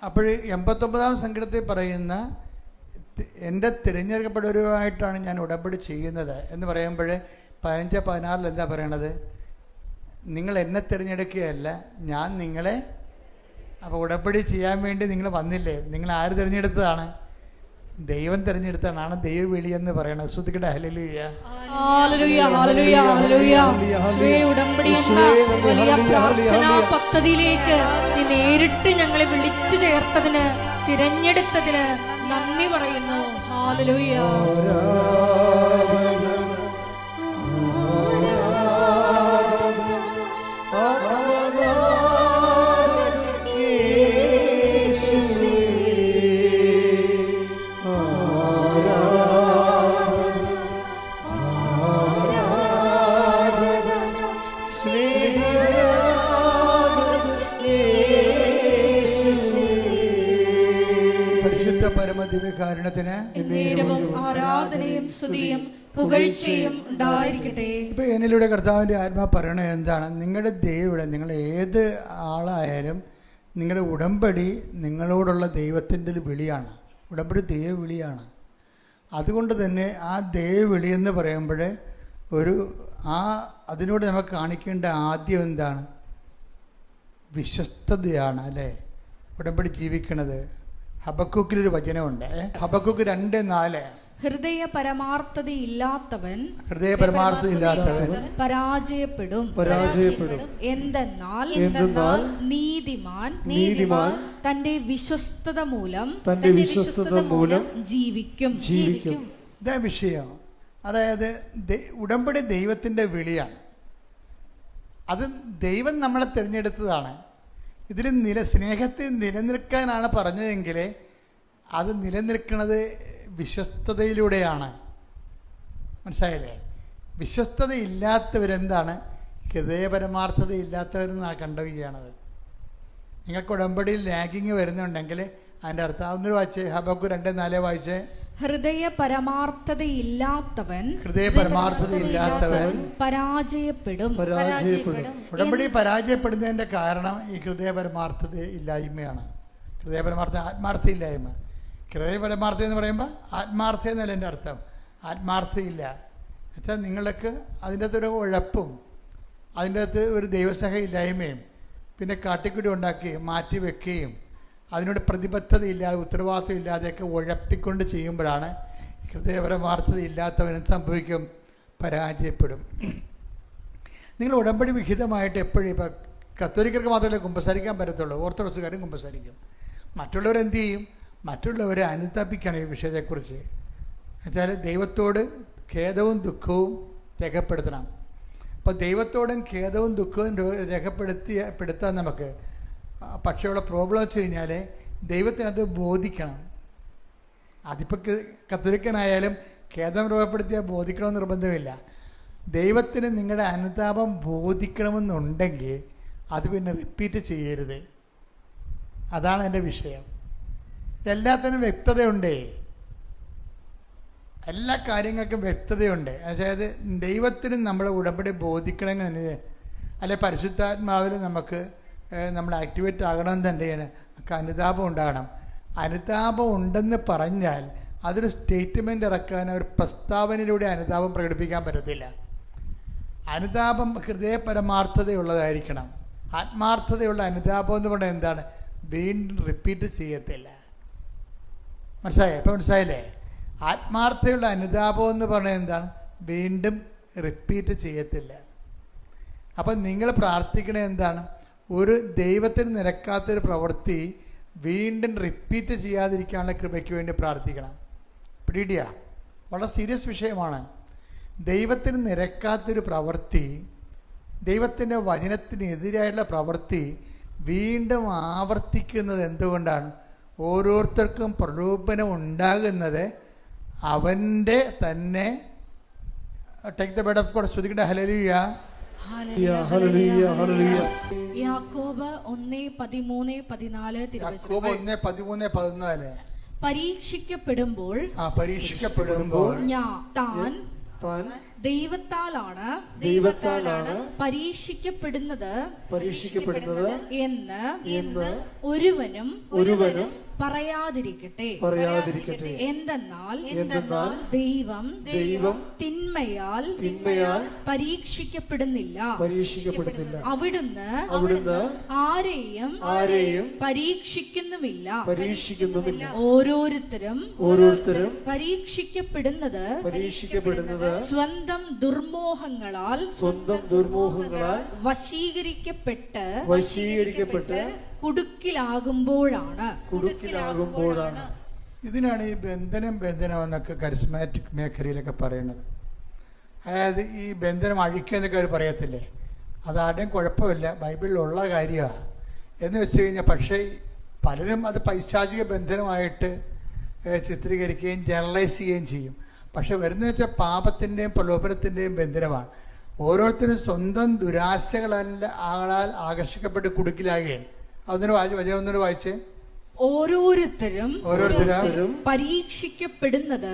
അപ്പോൾ 89-ാം സങ്കീർത്തനത്തിൽ പറയുന്ന എൻ്റെ തിരഞ്ഞെടുക്കപ്പെട്ടവരുമായിട്ടാണ് ഞാൻ ഉടമ്പടി ചെയ്യുന്നത് എന്ന് പറയുമ്പോൾ 15-16 എന്താ പറയണത്? നിങ്ങൾ എന്നെ തിരഞ്ഞെടുക്കുകയല്ല, ഞാൻ നിങ്ങളെ. അപ്പോൾ ഉടമ്പടി ചെയ്യാൻ വേണ്ടി നിങ്ങൾ വന്നില്ലേ? നിങ്ങൾ ആര് തിരഞ്ഞെടുത്തതാണ്? ദൈവം തിരഞ്ഞെടുത്തതാണ്. ദൈവവിളി എന്ന് പറയണത്. ശ്രുതിക്കട്ടെ, ഹല്ലേലൂയ. ഹല്ലേലൂയ, ഹല്ലേലൂയ, ഹല്ലേലൂയ. ഉടമ്പടി എന്ന വലിയ പ്രാർത്ഥനാ പദ്ധതിയിലേക്ക് നീ നേരിട്ട് ഞങ്ങളെ വിളിച്ചു ചേർത്തതിന്, തിരഞ്ഞെടുത്തതിന് നന്ദി പറയുന്നു. ഹല്ലേലൂയ. പരമദിവ്യകാരുണ്യത്തിന് ആരാധനയും സ്തുതിയും പുകഴ്ചയും ഉണ്ടായിരിക്കട്ടെ. ഇപ്പൊ എന്നിലൂടെ കർത്താവിന്റെ ആത്മാവ് പറയണത് എന്താണ്? നിങ്ങളുടെ ദൈവം, നിങ്ങൾ ഏത് ആളായാലും നിങ്ങളുടെ ഉടമ്പടി നിങ്ങളോടുള്ള ദൈവത്തിൻ്റെ ഒരു വിളിയാണ്. ഉടമ്പടി ദൈവവിളിയാണ്. അതുകൊണ്ട് തന്നെ ആ ദൈവവിളി എന്ന് പറയുമ്പോൾ അതിനോട് നമുക്ക് കാണിക്കേണ്ട ആദ്യം എന്താണ്? വിശ്വസ്തതയാണ്, അല്ലേ? ഉടമ്പടി ജീവിക്കണത്. ഹബക്കൂക്കിലൊരു വചനമുണ്ട്, ഹബക്കൂക്ക് 2:4. ഹൃദയ പരമാർത്ഥതയില്ലാത്തവൻ പരാജയപ്പെടും. എന്തെന്നാൽ നീതിമാൻ തന്റെ വിശ്വസ്തത മൂലം ജീവിക്കും. ഇതാ വിഷയം. അതായത് ഉടമ്പടി ദൈവത്തിൻ്റെ വിളിയാണ്. അത് ദൈവം നമ്മളെ തിരഞ്ഞെടുത്തതാണ്. ഇതിൽ സ്നേഹത്തിൽ നിലനിൽക്കാനാണ് പറഞ്ഞതെങ്കിൽ അത് നിലനിൽക്കുന്നത് വിശ്വസ്തതയിലൂടെയാണ്. മനസ്സിലായില്ലേ? വിശ്വസ്തത ഇല്ലാത്തവരെന്താണ്? ഹൃദയപരമാർത്ഥത ഇല്ലാത്തവരെന്നാണ് കണ്ടുകയാണത്. നിങ്ങൾക്ക് ഉടമ്പടിയിൽ ലാഗിങ് വരുന്നുണ്ടെങ്കിൽ അതിൻ്റെ അർത്ഥം ഒന്നൊരു വായിച്ചേ, ഹബക്കൂക്ക് 2:4 വായിച്ചേ. ഹൃദയ പരമാർത്ഥതയില്ലാത്തവൻ പരാജയപ്പെടും. ഉടമ്പടി പരാജയപ്പെടുന്നതിൻ്റെ കാരണം ഈ ഹൃദയപരമാർത്ഥത ഇല്ലായ്മയാണ്. ആത്മാർത്ഥയില്ലായ്മ. ഹൃദയപരമാർത്ഥം എന്ന് പറയുമ്പോൾ ആത്മാർത്ഥ എന്നല്ല എൻ്റെ അർത്ഥം. ആത്മാർത്ഥയില്ല എന്നുവെച്ചാൽ നിങ്ങൾക്ക് അതിൻ്റെ അകത്തൊരു ഉഴപ്പും അതിൻ്റെ അകത്ത് ഒരു ദൈവസഹ ഇല്ലായ്മയും പിന്നെ കാട്ടിക്കുടി ഉണ്ടാക്കുകയും മാറ്റി വെക്കുകയും അതിനോട് പ്രതിബദ്ധതയില്ലാതെ ഉത്തരവാദിത്വം ഇല്ലാതെയൊക്കെ ഉഴപ്പിക്കൊണ്ട് ചെയ്യുമ്പോഴാണ് ഹൃദയപരമാർത്ഥത ഇല്ലാത്തവനും സംഭവിക്കും, പരാജയപ്പെടും. നിങ്ങൾ ഉടമ്പടി വിഹിതമായിട്ട് എപ്പോഴും ഇപ്പം കത്തോലിക്കർക്ക് മാത്രമല്ല കുമ്പസാരിക്കാൻ പറ്റത്തുള്ളൂ, ഓർത്തഡോക്സുകാരും കുമ്പസാരിക്കും. മറ്റുള്ളവരെന്ത് ചെയ്യും? മറ്റുള്ളവരെ അനുതാപിക്കണം ഈ വിഷയത്തെക്കുറിച്ച്. എന്നുവെച്ചാൽ ദൈവത്തോട് ഖേദവും ദുഃഖവും രേഖപ്പെടുത്തണം. അപ്പോൾ ദൈവത്തോടും ഖേദവും ദുഃഖവും രേഖപ്പെടുത്താൻ നമുക്ക്. പക്ഷേ ഉള്ള പ്രോബ്ലം വെച്ച് കഴിഞ്ഞാൽ ദൈവത്തിനത് ബോധിക്കണം. അതിപ്പോൾ കത്തോലിക്കനായാലും ഖേദം രൂപപ്പെടുത്തിയാൽ ബോധിക്കണമെന്ന് നിർബന്ധമില്ല. ദൈവത്തിന് നിങ്ങളുടെ അനുതാപം ബോധിക്കണമെന്നുണ്ടെങ്കിൽ അത് പിന്നെ റിപ്പീറ്റ് ചെയ്യരുത്. അതാണ് എൻ്റെ വിഷയം. എല്ലാത്തിനും വ്യക്തതയുണ്ടേ, എല്ലാ കാര്യങ്ങൾക്കും വ്യക്തതയുണ്ട്. അതായത് ദൈവത്തിന് നമ്മളെ ഉടമ്പടി ബോധിക്കണമെന്ന് അല്ലെ പരിശുദ്ധാത്മാവിൽ നമ്മൾ ആക്ടിവേറ്റ് ആകണമെന്ന് തന്നെയാണ്. അനുതാപം ഉണ്ടാകണം. അനുതാപം ഉണ്ടെന്ന് പറഞ്ഞാൽ അതൊരു സ്റ്റേറ്റ്മെൻ്റ് ഇറക്കാൻ, ഒരു പ്രസ്താവനയിലൂടെ അനുതാപം പ്രകടിപ്പിക്കാൻ പറ്റത്തില്ല. അനുതാപം ഹൃദയപരമാർത്ഥതയുള്ളതായിരിക്കണം. ആത്മാർത്ഥതയുള്ള അനുതാപം എന്ന് പറഞ്ഞാൽ എന്താണ്? വീണ്ടും റിപ്പീറ്റ് ചെയ്യത്തില്ല. മനസ്സിലായില്ലേ? ആത്മാർത്ഥതയുള്ള അനുതാപം എന്ന് പറഞ്ഞാൽ എന്താണ്? വീണ്ടും റിപ്പീറ്റ് ചെയ്യത്തില്ല. അപ്പം നിങ്ങൾ പ്രാർത്ഥിക്കണത് എന്താണ്? ഒരു ദൈവത്തിന് നിരക്കാത്തൊരു പ്രവൃത്തി വീണ്ടും റിപ്പീറ്റ് ചെയ്യാതിരിക്കാനുള്ള കൃപയ്ക്ക് വേണ്ടി പ്രാർത്ഥിക്കണം. പിടിയിടുക, വളരെ സീരിയസ് വിഷയമാണ്. ദൈവത്തിന് നിരക്കാത്തൊരു പ്രവൃത്തി, ദൈവത്തിൻ്റെ വചനത്തിനെതിരായിട്ടുള്ള പ്രവൃത്തി വീണ്ടും ആവർത്തിക്കുന്നത് എന്തുകൊണ്ടാണ്? ഓരോരുത്തർക്കും പ്രലോഭനം ഉണ്ടാകുന്നത് അവൻ്റെ തന്നെ take the word of God. ശ്രദ്ധിക്കട്ടെ. ഹല്ലേലൂയ. ഹല്ലേലൂയ, ഹല്ലേലൂയ. യാക്കോബ് 1:13-14 യാക്കോബ് 1:13-14 പരീക്ഷിക്കപ്പെടുമ്പോൾ താൻ ദൈവത്താലാണ് പരീക്ഷിക്കപ്പെടുന്നത് എന്ന് ഒരുവനും പറയാതിരിക്കട്ടെ. എന്തെന്നാൽ ദൈവം തിന്മയാൽ പരീക്ഷിക്കപ്പെടുന്നില്ല. അവിടുന്ന് ആരെയും പരീക്ഷിക്കുന്നുമില്ല. ഓരോരുത്തരും പരീക്ഷിക്കപ്പെടുന്നത് സ്വന്തം ദുർമോഹങ്ങളാൽ വശീകരിക്കപ്പെട്ട് കുടുക്കിലാകുമ്പോഴാണ്. ഇതിനാണ് ഈ ബന്ധനം എന്നൊക്കെ കരിസ്മാറ്റിക് മേഖലയിലൊക്കെ പറയുന്നത്. അതായത് ഈ ബന്ധനം അഴിക്കുക എന്നൊക്കെ അവർ പറയത്തില്ലേ, അതാരുടെയും കുഴപ്പമില്ല, ബൈബിളിലുള്ള കാര്യമാണ് എന്ന് വെച്ച് കഴിഞ്ഞാൽ. പക്ഷേ പലരും അത് പൈശാചിക ബന്ധനമായിട്ട് ചിത്രീകരിക്കുകയും ജനറലൈസ് ചെയ്യുകയും ചെയ്യും. പക്ഷെ വരുന്നത് വെച്ചാൽ പാപത്തിൻ്റെയും പ്രലോഭനത്തിൻ്റെയും ബന്ധനമാണ്. ഓരോരുത്തരും സ്വന്തം ദുരാശകളാൽ ആകർഷിക്കപ്പെട്ട് കുടുക്കിലാകുകയാണ്. അതൊന്നൊരു വായിച്ചേ. ഓരോരുത്തരും പരീക്ഷിക്കപ്പെടുന്നത്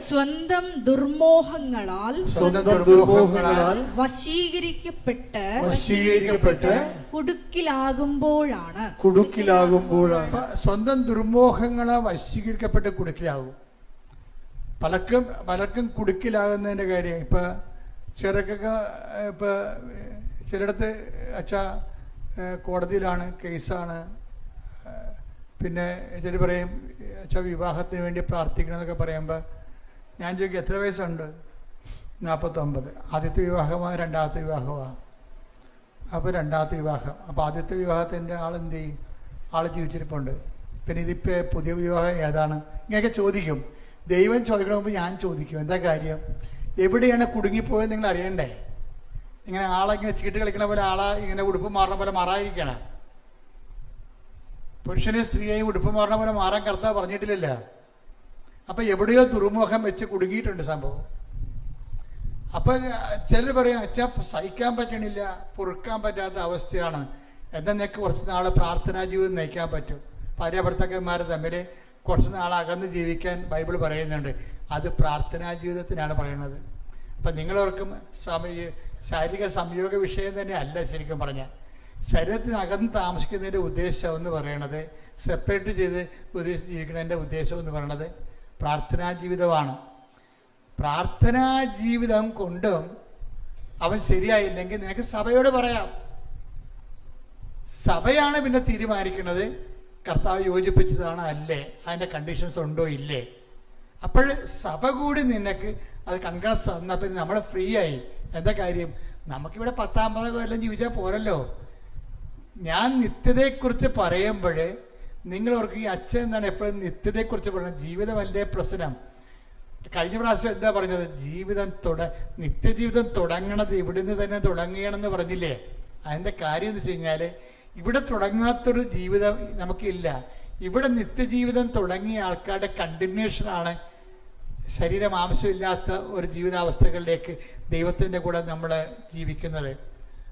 സ്വന്തം ദുർമോഹങ്ങളാൽ വശീകരിക്കപ്പെട്ട് കുടുക്കിലാകുമ്പോഴാണ്. സ്വന്തം ദുർമോഹങ്ങളാൽ വശീകരിക്കപ്പെട്ട് കുടുക്കിലാകും. പലർക്കും കുടുക്കിലാകുന്നതിൻ്റെ കാര്യം ഇപ്പം ചിലയിടത്ത് അച്ഛാ കോടതിയിലാണ്, കേസാണ്, പിന്നെ ചില പറയും അച്ഛാ വിവാഹത്തിന് വേണ്ടി പ്രാർത്ഥിക്കണം എന്നൊക്കെ പറയുമ്പോൾ ഞാൻ ചോദിക്കും എത്ര വയസ്സുണ്ട്? 49. ആദ്യത്തെ വിവാഹമാണ്, രണ്ടാമത്തെ വിവാഹമാണ്. അപ്പോൾ രണ്ടാമത്തെ വിവാഹം. അപ്പോൾ ആദ്യത്തെ വിവാഹത്തിൻ്റെ ആളെന്ത് ചെയ്യും? ആൾ ജീവിച്ചിരിപ്പുണ്ട്. പിന്നെ ഇതിപ്പോൾ പുതിയ വിവാഹം ഏതാണ്? ഇങ്ങനെയൊക്കെ ചോദിക്കും. ദൈവം ചോദിക്കണ മുമ്പ് ഞാൻ ചോദിക്കും എന്താ കാര്യം, എവിടെയാണ് കുടുങ്ങിപ്പോയത് നിങ്ങൾ അറിയണ്ടേ? ഇങ്ങനെ ഇങ്ങനെ ചീട്ട് കളിക്കണ പോലെ ഇങ്ങനെ ഉടുപ്പ് മാറണ പോലെ മാറാതിരിക്കണം. പുരുഷനെ സ്ത്രീയെയും ഉടുപ്പ് മാറണ പോലെ മാറാൻ കർത്താവ് പറഞ്ഞിട്ടില്ലല്ലോ. അപ്പം എവിടെയോ ദുർമുഖം വെച്ച് കുടുങ്ങിയിട്ടുണ്ട് സംഭവം. അപ്പം ചിലർ പറയും അച്ഛാ സഹിക്കാൻ പറ്റണില്ല, പൊറുക്കാൻ പറ്റാത്ത അവസ്ഥയാണ്, എന്നാൽ നിനക്ക് കുറച്ച് നാൾ പ്രാർത്ഥനാ ജീവിതം നയിക്കാൻ പറ്റും. ഭാര്യ ഭർത്താക്കന്മാർ തമ്മിൽ കുറച്ച് നാൾ അകന്ന് ജീവിക്കാൻ ബൈബിൾ പറയുന്നുണ്ട്. അത് പ്രാർത്ഥനാ ജീവിതത്തിനാണ് പറയുന്നത്. അപ്പം നിങ്ങളവർക്കും ശാരീരിക സംയോഗ വിഷയം തന്നെ അല്ല ശരിക്കും പറഞ്ഞാൽ. ശരീരത്തിനകന്ന് താമസിക്കുന്നതിൻ്റെ ഉദ്ദേശം എന്ന് പറയണത്, സെപ്പറേറ്റ് ചെയ്ത് ജീവിക്കുന്നതിൻ്റെ ഉദ്ദേശം എന്ന് പറയണത് പ്രാർത്ഥനാ ജീവിതമാണ്. പ്രാർത്ഥനാ ജീവിതം കൊണ്ടും അവൻ ശരിയായില്ലെങ്കിൽ നിനക്ക് സഭയോട് പറയാം. സഭയാണ് പിന്നെ തീരുമാനിക്കുന്നത് കർത്താവ് യോജിപ്പിച്ചതാണ് അല്ലേ, അതിൻ്റെ കണ്ടീഷൻസ് ഉണ്ടോ ഇല്ലേ. അപ്പോൾ സഭ കൂടി നിനക്ക് അത് കൺഗ്രസ് തന്നാൽ പിന്നെ നമ്മൾ ഫ്രീ ആയി. എന്താ കാര്യം? നമുക്കിവിടെ 10-50 കൊല്ലം ജീവിച്ചാൽ പോരല്ലോ. ഞാൻ നിത്യതയെക്കുറിച്ച് പറയുമ്പോൾ നിങ്ങൾ ഓർക്ക് ഈ അച്ഛൻ എന്താണ് എപ്പോഴും നിത്യതയെക്കുറിച്ച് പറയുന്നത്? ജീവിതമല്ലേ പ്രശ്നം. കഴിഞ്ഞ പ്രാവശ്യം എന്താ പറഞ്ഞത്? നിത്യജീവിതം തുടങ്ങണത് ഇവിടുന്ന് തന്നെ തുടങ്ങുകയാണെന്ന് പറഞ്ഞില്ലേ? അതിൻ്റെ കാര്യം എന്ന് വെച്ച് കഴിഞ്ഞാൽ ഇവിടെ തുടങ്ങാത്തൊരു ജീവിതം നമുക്കില്ല. ഇവിടെ നിത്യജീവിതം തുടങ്ങിയ ആൾക്കാരുടെ കണ്ടിന്യൂഷനാണ് ശരീരം ആവശ്യമില്ലാത്ത ഒരു ജീവിതാവസ്ഥകളിലേക്ക് ദൈവത്തിൻ്റെ കൂടെ നമ്മൾ ജീവിക്കുന്നത്.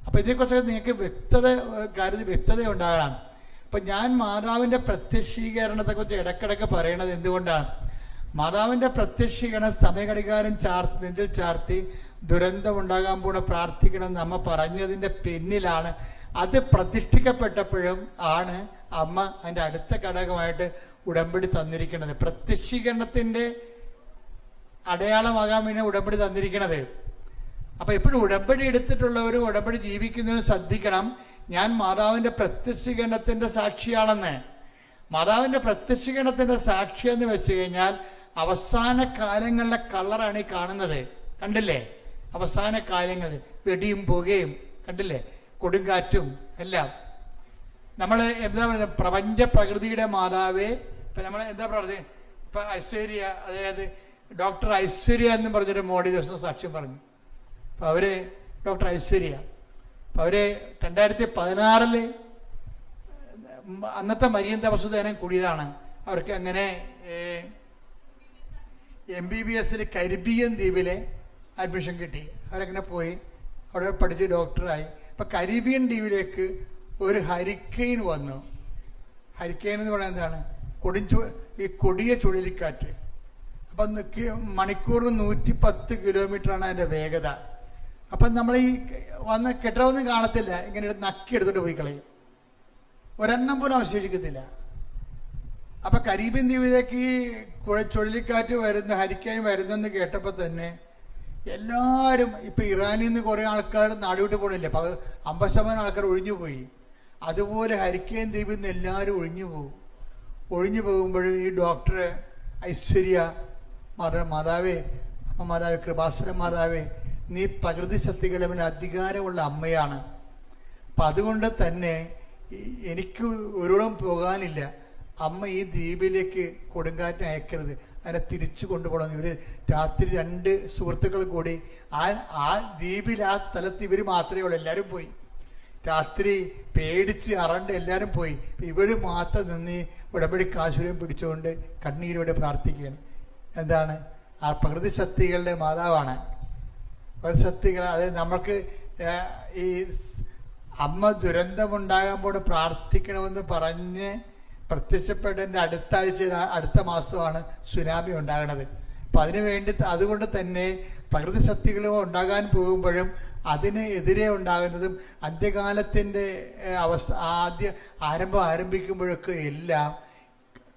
അപ്പോൾ ഇതിനെക്കുറിച്ചൊക്കെ നിങ്ങൾക്ക് വ്യക്തത ഉണ്ടാകണം. അപ്പം ഞാൻ മാതാവിൻ്റെ പ്രത്യക്ഷീകരണത്തെക്കുറിച്ച് ഇടയ്ക്കിടയ്ക്ക് പറയണത് എന്തുകൊണ്ടാണ്? മാതാവിൻ്റെ പ്രത്യക്ഷീകരണം സമയഘടികാരം നെഞ്ചിൽ ചാർത്തി ദുരന്തം ഉണ്ടാകാൻ പോണ പ്രാർത്ഥിക്കണം നമ്മ പറഞ്ഞതിൻ്റെ പിന്നിലാണ്. അത് പ്രതിഷ്ഠിക്കപ്പെട്ടപ്പോഴും ആണ് അമ്മ അതിൻ്റെ അടുത്ത ഘടകമായിട്ട് ഉടമ്പടി തന്നിരിക്കുന്നത്. പ്രത്യക്ഷീകരണത്തിൻ്റെ അടയാളമാകാൻ വേണ്ടി ഉടമ്പടി തന്നിരിക്കുന്നത്. അപ്പോൾ എപ്പോഴും ഉടമ്പടി എടുത്തിട്ടുള്ളവരും ഉടമ്പടി ജീവിക്കുന്നവരും ശ്രദ്ധിക്കണം, ഞാൻ മാതാവിൻ്റെ പ്രത്യക്ഷീകരണത്തിൻ്റെ സാക്ഷിയാണെന്ന്. മാതാവിൻ്റെ പ്രത്യക്ഷീകരണത്തിൻ്റെ സാക്ഷി എന്ന് വെച്ച് കഴിഞ്ഞാൽ അവസാന കാലങ്ങളിലെ കളറാണ് ഈ കാണുന്നത്. കണ്ടില്ലേ? അവസാന കാലങ്ങളിൽ വെടിയും പുകയും കണ്ടില്ലേ, കൊടുങ്കാറ്റും എല്ലാം. നമ്മൾ എന്താ പറയുക, പ്രപഞ്ച പ്രകൃതിയുടെ മാതാവേ. ഇപ്പം നമ്മൾ എന്താ പറയുക, ഇപ്പം ഐശ്വര്യ, അതായത് ഡോക്ടർ ഐശ്വര്യ എന്ന് പറഞ്ഞൊരു മോഡി ദിവസം സാക്ഷ്യം പറഞ്ഞു. അപ്പം അവർ ഡോക്ടർ ഐശ്വര്യ, അപ്പം അവർ 2016 അന്നത്തെ മരിയൻ തപസ്സുദേനം കൂടിയതാണ്. അവർക്ക് അങ്ങനെ MBBS കരിബിയൻ ദ്വീപിലെ അഡ്മിഷൻ കിട്ടി. അവരങ്ങനെ പോയി അവിടെ പഠിച്ച് ഡോക്ടറായി. അപ്പം കരിബിയൻ ദ്വീപിലേക്ക് ഒരു ഹരിക്കെയിൻ വന്നു. ഹരിക്കെയിൻ എന്ന് പറയുന്നത് എന്താണ്? ഈ കൊടിയ ചുഴലിക്കാറ്റ്. അപ്പം മണിക്കൂറിന് 110 കിലോമീറ്ററാണ് അതിൻ്റെ വേഗത. അപ്പം നമ്മൾ ഈ വന്ന് കെട്ടറൊന്നും കാണത്തില്ല, ഇങ്ങനെ നക്കി എടുത്തിട്ട് പോയി കളയും, ഒരെണ്ണം പോലും അവശേഷിക്കത്തില്ല. അപ്പം കരീബിയൻ ദ്വീപിലേക്ക് ഈ ചുഴലിക്കാറ്റ് വരുന്ന ഹരിക്കെയിൻ വരുന്നെന്ന് കേട്ടപ്പോൾ തന്നെ എല്ലാവരും, ഇപ്പം ഇറാനിൽ നിന്ന് കുറേ ആൾക്കാർ നാടുവിട്ട് പോകണില്ലേ, 50% ആൾക്കാർ ഒഴിഞ്ഞു പോയി. അതുപോലെ ഹരിക്കെയിൻ ദ്വീപിൽ നിന്ന് എല്ലാവരും ഒഴിഞ്ഞു പോകും. ഒഴിഞ്ഞു പോകുമ്പോഴും ഈ ഡോക്ടർ ഐശ്വര്യ മാതാവേ, അമ്മ മാതാവേ, കൃപാസന മാതാവേ, നീ പ്രകൃതി ശക്തികളുടെ മേൽ അധികാരമുള്ള അമ്മയാണ്. അപ്പം അതുകൊണ്ട് തന്നെ എനിക്ക് ഒരിടം പോകാനില്ല, അമ്മ ഈ ദ്വീപിലേക്ക് കൊടുങ്കാറ്റ് അയക്കരുത്, അതിനെ തിരിച്ചു കൊണ്ടുപോകണം. ഇവർ രാത്രി 2 സുഹൃത്തുക്കൾ കൂടി ആ ദ്വീപിൽ, ആ സ്ഥലത്ത് ഇവർ മാത്രമേ ഉള്ളൂ. എല്ലാവരും പോയി. രാത്രി പേടിച്ച് അറണ്ട് എല്ലാവരും പോയി. ഇവർ മാത്രം നിന്ന് ഉടമ്പടി കാശുരം പിടിച്ചുകൊണ്ട് കണ്ണീരോടെ പ്രാർത്ഥിക്കുകയാണ്. എന്താണ്? ആ പ്രകൃതി ശക്തികളുടെ മാതാവാണ്. പ്രകൃതി ശക്തികൾ, അതായത് നമുക്ക് ഈ അമ്മ ദുരന്തമുണ്ടാകുമ്പോൾ പ്രാർത്ഥിക്കണമെന്ന് പറഞ്ഞ് പ്രത്യക്ഷപ്പെട്ടതിൻ്റെ അടുത്ത മാസമാണ് സുനാമി ഉണ്ടാകുന്നത്. അപ്പം അതിനുവേണ്ടി, അതുകൊണ്ട് തന്നെ പ്രകൃതി ശക്തികളും ഉണ്ടാകാൻ പോകുമ്പോഴും അതിന് എതിരെ ഉണ്ടാകുന്നതും അന്ത്യകാലത്തിൻ്റെ അവസ്ഥ ആരംഭിക്കുമ്പോഴൊക്കെ എല്ലാം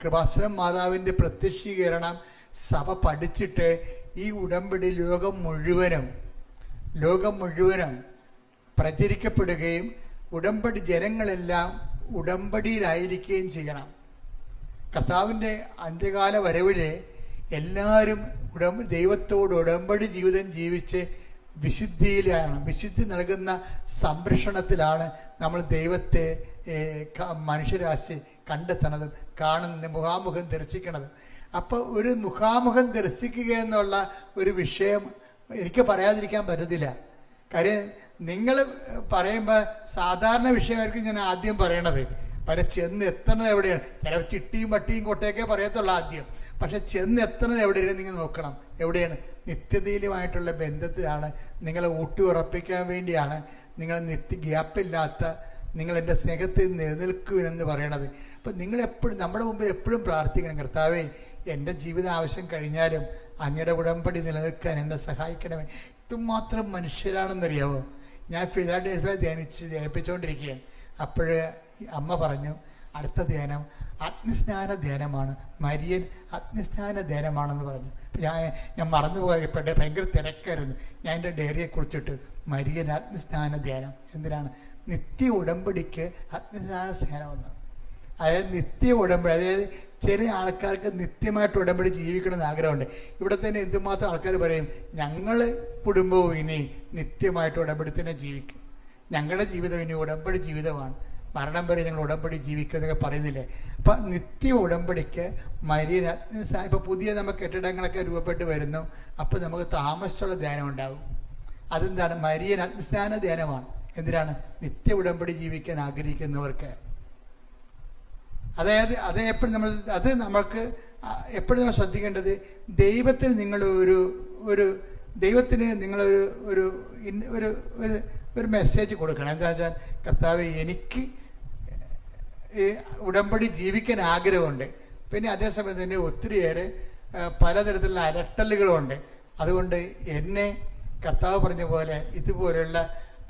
കൃപാസനം മാതാവിൻ്റെ പ്രത്യക്ഷീകരണം സഭ പഠിച്ചിട്ട് ഈ ഉടമ്പടി ലോകം മുഴുവനും പ്രചരിക്കപ്പെടുകയും ഉടമ്പടി ജനങ്ങളെല്ലാം ഉടമ്പടിയിലായിരിക്കുകയും ചെയ്യണം. കർത്താവിൻ്റെ അന്ത്യകാല വരവിലെ എല്ലാവരും ദൈവത്തോട് ഉടമ്പടി ജീവിതം ജീവിച്ച് വിശുദ്ധി നൽകുന്ന സംരക്ഷണത്തിലാണ് നമ്മൾ ദൈവത്തെ മനുഷ്യരാശി കണ്ടെത്തണതും കാണുന്ന മുഖാമുഖം ദർശിക്കണതും. അപ്പോൾ ഒരു മുഖാമുഖം ദർശിക്കുക എന്നുള്ള ഒരു വിഷയം എനിക്ക് പറയാതിരിക്കാൻ പറ്റത്തില്ല. കാര്യം നിങ്ങൾ പറയുമ്പോൾ സാധാരണ വിഷയമായിരിക്കും ഞാൻ ആദ്യം പറയണത്. ചെന്ന് എത്തണത് എവിടെയാണ്? ചില ചിട്ടിയും പട്ടിയും കൊട്ടയൊക്കെ പറയത്തുള്ളൂ ആദ്യം. പക്ഷെ ചെന്ന് എത്തണത് എവിടെയാണ് നിങ്ങൾ നോക്കണം. എവിടെയാണ്? നിത്യതയിലുമായിട്ടുള്ള ബന്ധത്തിലാണ്. നിങ്ങളെ ഊട്ടി ഉറപ്പിക്കാൻ വേണ്ടിയാണ് നിങ്ങൾ ഗ്യാപ്പില്ലാത്ത നിങ്ങൾ എൻ്റെ സ്നേഹത്തിൽ നിലനിൽക്കുമെന്ന് പറയണത്. അപ്പം നിങ്ങളെപ്പോഴും നമ്മുടെ മുമ്പിൽ എപ്പോഴും പ്രാർത്ഥിക്കണം, കർത്താവേ എൻ്റെ ജീവിത ആവശ്യം കഴിഞ്ഞാലും അങ്ങയുടെ ഉടമ്പടി നിലനിൽക്കാൻ എന്നെ സഹായിക്കണമേ. ഇതുമാത്രം മനുഷ്യരാണെന്നറിയാമോ? ഞാൻ ഫിലാഡൽഫിയ ധ്യാനിപ്പിച്ചുകൊണ്ടിരിക്കുകയാണ്. അപ്പോഴേ അമ്മ പറഞ്ഞു, അടുത്ത ധ്യാനം അഗ്നിസ്നാന ധ്യാനമാണ്, മരിയൻ അഗ്നിസ്നാന ധ്യാനമാണെന്ന് പറഞ്ഞു. ഞാൻ മറന്നുപോയപ്പോഴേ ഭയങ്കര തിരക്കായിരുന്നു. ഞാൻ എൻ്റെ ഡയറിയെ കുറിച്ചിട്ട് മരിയൻ അഗ്നിസ്നാന ധ്യാനം. എന്തിനാണ്? നിത്യ ഉടമ്പടിക്ക് അഗ്നിസ്നാന സ്നാനമെന്ന്. അതായത് നിത്യ ഉടമ്പടി, അതായത് ചില ആൾക്കാർക്ക് നിത്യമായിട്ട് ഉടമ്പടി ജീവിക്കണമെന്ന് ആഗ്രഹമുണ്ട്. ഇവിടെ തന്നെ എന്തുമാത്രം ആൾക്കാർ പറയും, ഞങ്ങൾ കുടുംബവും ഇനി നിത്യമായിട്ട് ഉടമ്പടി തന്നെ ജീവിക്കും, ഞങ്ങളുടെ ജീവിതം ഇനി ഉടമ്പടി ജീവിതമാണ്, മരണം വരെ ഞങ്ങൾ ഉടമ്പടി ജീവിക്കുക എന്നൊക്കെ പറയുന്നില്ലേ. അപ്പം നിത്യ ഉടമ്പടിക്ക് മരിയൻ ഇപ്പോൾ പുതിയ നമുക്ക് കെട്ടിടങ്ങളൊക്കെ രൂപപ്പെട്ട് വരുന്നു. അപ്പോൾ നമുക്ക് താമസിച്ചുള്ള ധ്യാനം ഉണ്ടാകും. അതെന്താണ്? മരിയൻ അഗ്നിസ്നാന ധ്യാനമാണ്. എന്തിനാണ്? നിത്യ ഉടമ്പടി ജീവിക്കാൻ ആഗ്രഹിക്കുന്നവർക്ക്. അതായത് എപ്പോഴും നമ്മൾക്ക് എപ്പോഴും നമ്മൾ ശ്രദ്ധിക്കേണ്ടത്, ദൈവത്തിന് നിങ്ങളൊരു ഒരു മെസ്സേജ് കൊടുക്കണം. എന്താ വെച്ചാൽ, കർത്താവ് എനിക്ക് ഈ ഉടമ്പടി ജീവിക്കാൻ ആഗ്രഹമുണ്ട്. പിന്നെ അതേസമയം തന്നെ ഒത്തിരിയേറെ പലതരത്തിലുള്ള അലട്ടലുകളുമുണ്ട്. അതുകൊണ്ട് എന്നെ കർത്താവ് പറഞ്ഞ പോലെ ഇതുപോലെയുള്ള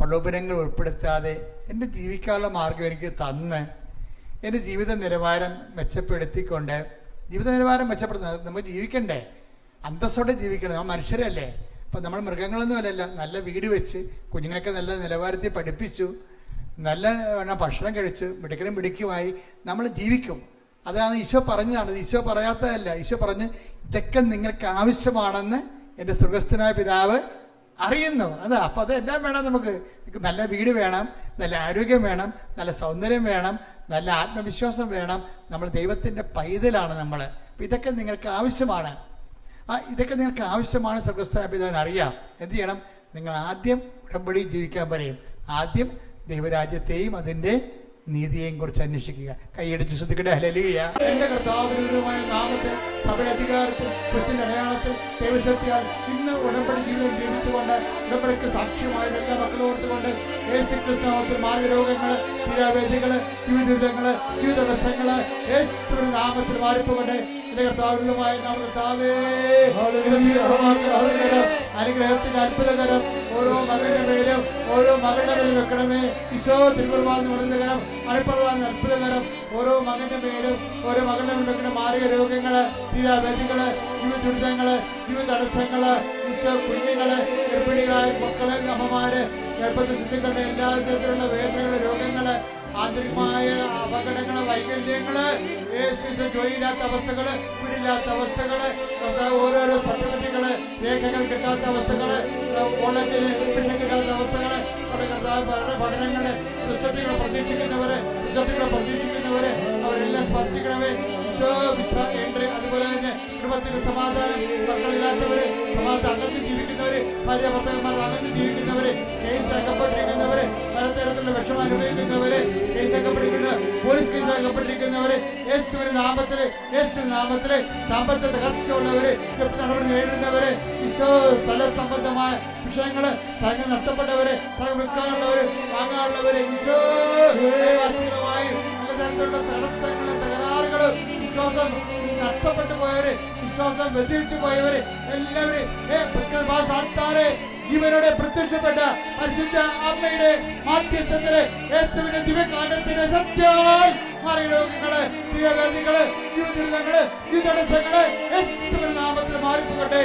പ്രലോഭനങ്ങൾ ഉൾപ്പെടുത്താതെ എൻ്റെ ജീവിക്കാനുള്ള മാർഗം എനിക്ക് തന്ന് എൻ്റെ ജീവിത നിലവാരം മെച്ചപ്പെടുത്തിക്കൊണ്ട്, ജീവിത നിലവാരം മെച്ചപ്പെടുത്തുന്നത് നമുക്ക് ജീവിക്കണ്ടേ, അന്തസ്സോടെ ജീവിക്കണം. നമ്മൾ മനുഷ്യരല്ലേ. അപ്പം നമ്മൾ മൃഗങ്ങളൊന്നും അല്ലല്ലോ. നല്ല വീട് വെച്ച് കുഞ്ഞുങ്ങളൊക്കെ നല്ല നിലവാരത്തിൽ പഠിപ്പിച്ചു, നല്ല ഭക്ഷണം കഴിച്ചു, മിടുക്കനുമായി നമ്മൾ ജീവിക്കും. അതാണ് ഈശോ പറഞ്ഞതാണ്. ഈശോ പറയാത്തതല്ല. ഈശോ പറഞ്ഞ് ഇതൊക്കെ നിങ്ങൾക്ക് ആവശ്യമാണെന്ന് എൻ്റെ സ്വർഗസ്ഥനായ പിതാവ് അറിയുന്നു. അതാ. അപ്പം അതെല്ലാം വേണം നമുക്ക്. നല്ല വീട് വേണം, നല്ല ആരോഗ്യം വേണം, നല്ല സൗന്ദര്യം വേണം, നല്ല ആത്മവിശ്വാസം വേണം. നമ്മൾ ദൈവത്തിൻ്റെ പൈതലാണ് നമ്മൾ. അപ്പം ഇതൊക്കെ നിങ്ങൾക്ക് ആവശ്യമാണ്. ഇതൊക്കെ നിങ്ങൾക്ക് ആവശ്യമാണ് സ്വർഗസ്ഥനായ പിതാവിന് അറിയാം. എന്ത് ചെയ്യണം? നിങ്ങൾ ആദ്യം ഉടമ്പടി ജീവിക്കാൻ പറയും. ആദ്യം ദൈവരാജ്യത്തെയും അതിൻ്റെ നീതിയെയും കുറിച്ച് അന്വേഷിക്കുക. കൈയടിച്ച് ശ്രദ്ധിക്കട്ടെ. ഹല്ലേലൂയ. എന്റെ കർത്താവിനുമായ നാമത്തിൽ സഭയുടെ അധികാരത്തിൽ ക്രിസ്ത്യൻ അടയാളത്തിൽ സേവശക്തിയാൽ ഇന്ന് ഉടമ്പടി ജീവിതം ജീവിച്ചുകൊണ്ട് ഉടമ്പടിക്ക് സാക്ഷ്യമായ എല്ലാ മക്കളും ഓർത്തുകൊണ്ട് യേശുക്രിസ്തു നാമത്തിൽ മാർഗരോഗങ്ങള്, തീരാവേദികള്, ജീവിതങ്ങള്, ജീവിതവസ്ഥകള് യേശുവിന്റെ നാമത്തിൽ മാറിപ്പോകട്ടെ. കർത്താവിനുമായ കർത്താവേ, അനുഗ്രഹത്തിന്റെ അത്ഭുതകരം ഓരോ മകളുടെ പേരും ഓരോ മകളുടെ പേരും വെക്കണമേ. ഈശോ തിരുക്കുർബാന കൊടുത്തകരം അണിപ്പുറതാണ് അത്ഭുതകരം ഓരോ മകന്റെ പേരും ഓരോ മകളുടെ പേരും വെക്കണ. മാറിയ രോഗങ്ങള്, തീരാവേദികള്, ജീവിത ദുരിതങ്ങള്, ജീവിത തടസ്സങ്ങള്, ഈശോ കുഞ്ഞുങ്ങള്, ഗർഭിണികളായ മക്കള്, അമ്മമാര്, ഗർഭത്തിൽ ശുദ്ധികളുടെ എല്ലാ വിധത്തിലുള്ള വേദനകള്, രോഗങ്ങള്, ആന്തരികമായ അപകടങ്ങള്, വൈകല്യങ്ങള്, ജോലിയില്ലാത്ത അവസ്ഥകള്, വീടില്ലാത്ത അവസ്ഥകള്, ഓരോരോ സർട്ടിഫിക്കറ്റുകള്, രേഖകൾ കിട്ടാത്ത അവസ്ഥകള്, കോളേജില് അഡ്മിഷൻ കിട്ടാത്ത അവസ്ഥകള്, പഠനങ്ങള്, റിസൾട്ടുകൾ പ്രതീക്ഷിക്കുന്നവര് അവരെല്ലാം സ്പർശിക്കണമേ. അതുപോലെ തന്നെ കുടുംബത്തിന്റെ സമാധാനം, മക്കളില്ലാത്തവര്, സമാധാനം അകത്ത് ജീവിക്കുന്നവര്, ഭാര്യ ഭർത്താക്കന്മാർ അകത്ത് ജീവിക്കുന്നവര്, കേസ് അകപ്പെട്ടിരിക്കുന്നവര്, പലതരത്തിലുള്ള വിഷമം അനുഭവിക്കുന്നവര്, കേസ് അകപ്പെട്ടിരിക്കുന്ന പോലീസ് കേസ് അകപ്പെട്ടിരിക്കുന്നവര്, യേശുവിന്റെ നാമത്തില് സാമ്പത്തിക തകർച്ചയുള്ളവര്, നടപടി നേരിടുന്നവര്, ഈശോ സ്ഥല സംബന്ധമായ വിഷയങ്ങള്, സ്ഥലങ്ങൾ നഷ്ടപ്പെട്ടവര്, സ്ഥലം വിൽക്കാനുള്ളവര്, വാങ്ങാനുള്ളവര്, ഈശോ വാസികളുമായി പലതരത്തിലുള്ള തടസ്സങ്ങള്, തകരാറുകള്, വിശ്വാസം നഷ്ടപ്പെട്ടു പോയവര്, വിശ്വാസം വ്യതിരിച്ചു പോയവര് എല്ലാവരും ജീവനോടെ പ്രത്യക്ഷപ്പെട്ട പരിശുദ്ധ അമ്മയുടെ മാധ്യസ്ഥത്തില് യേശുവിന്റെ ദിവ്യകാരണത്തിന്റെ സത്യം മാർഗരോഗങ്ങള്, തീരവേദികള്, ജീവിതങ്ങള്, ജീവിതങ്ങള് യേശുവിന്റെ നാമത്തിൽ മാറിപ്പോകട്ടെ.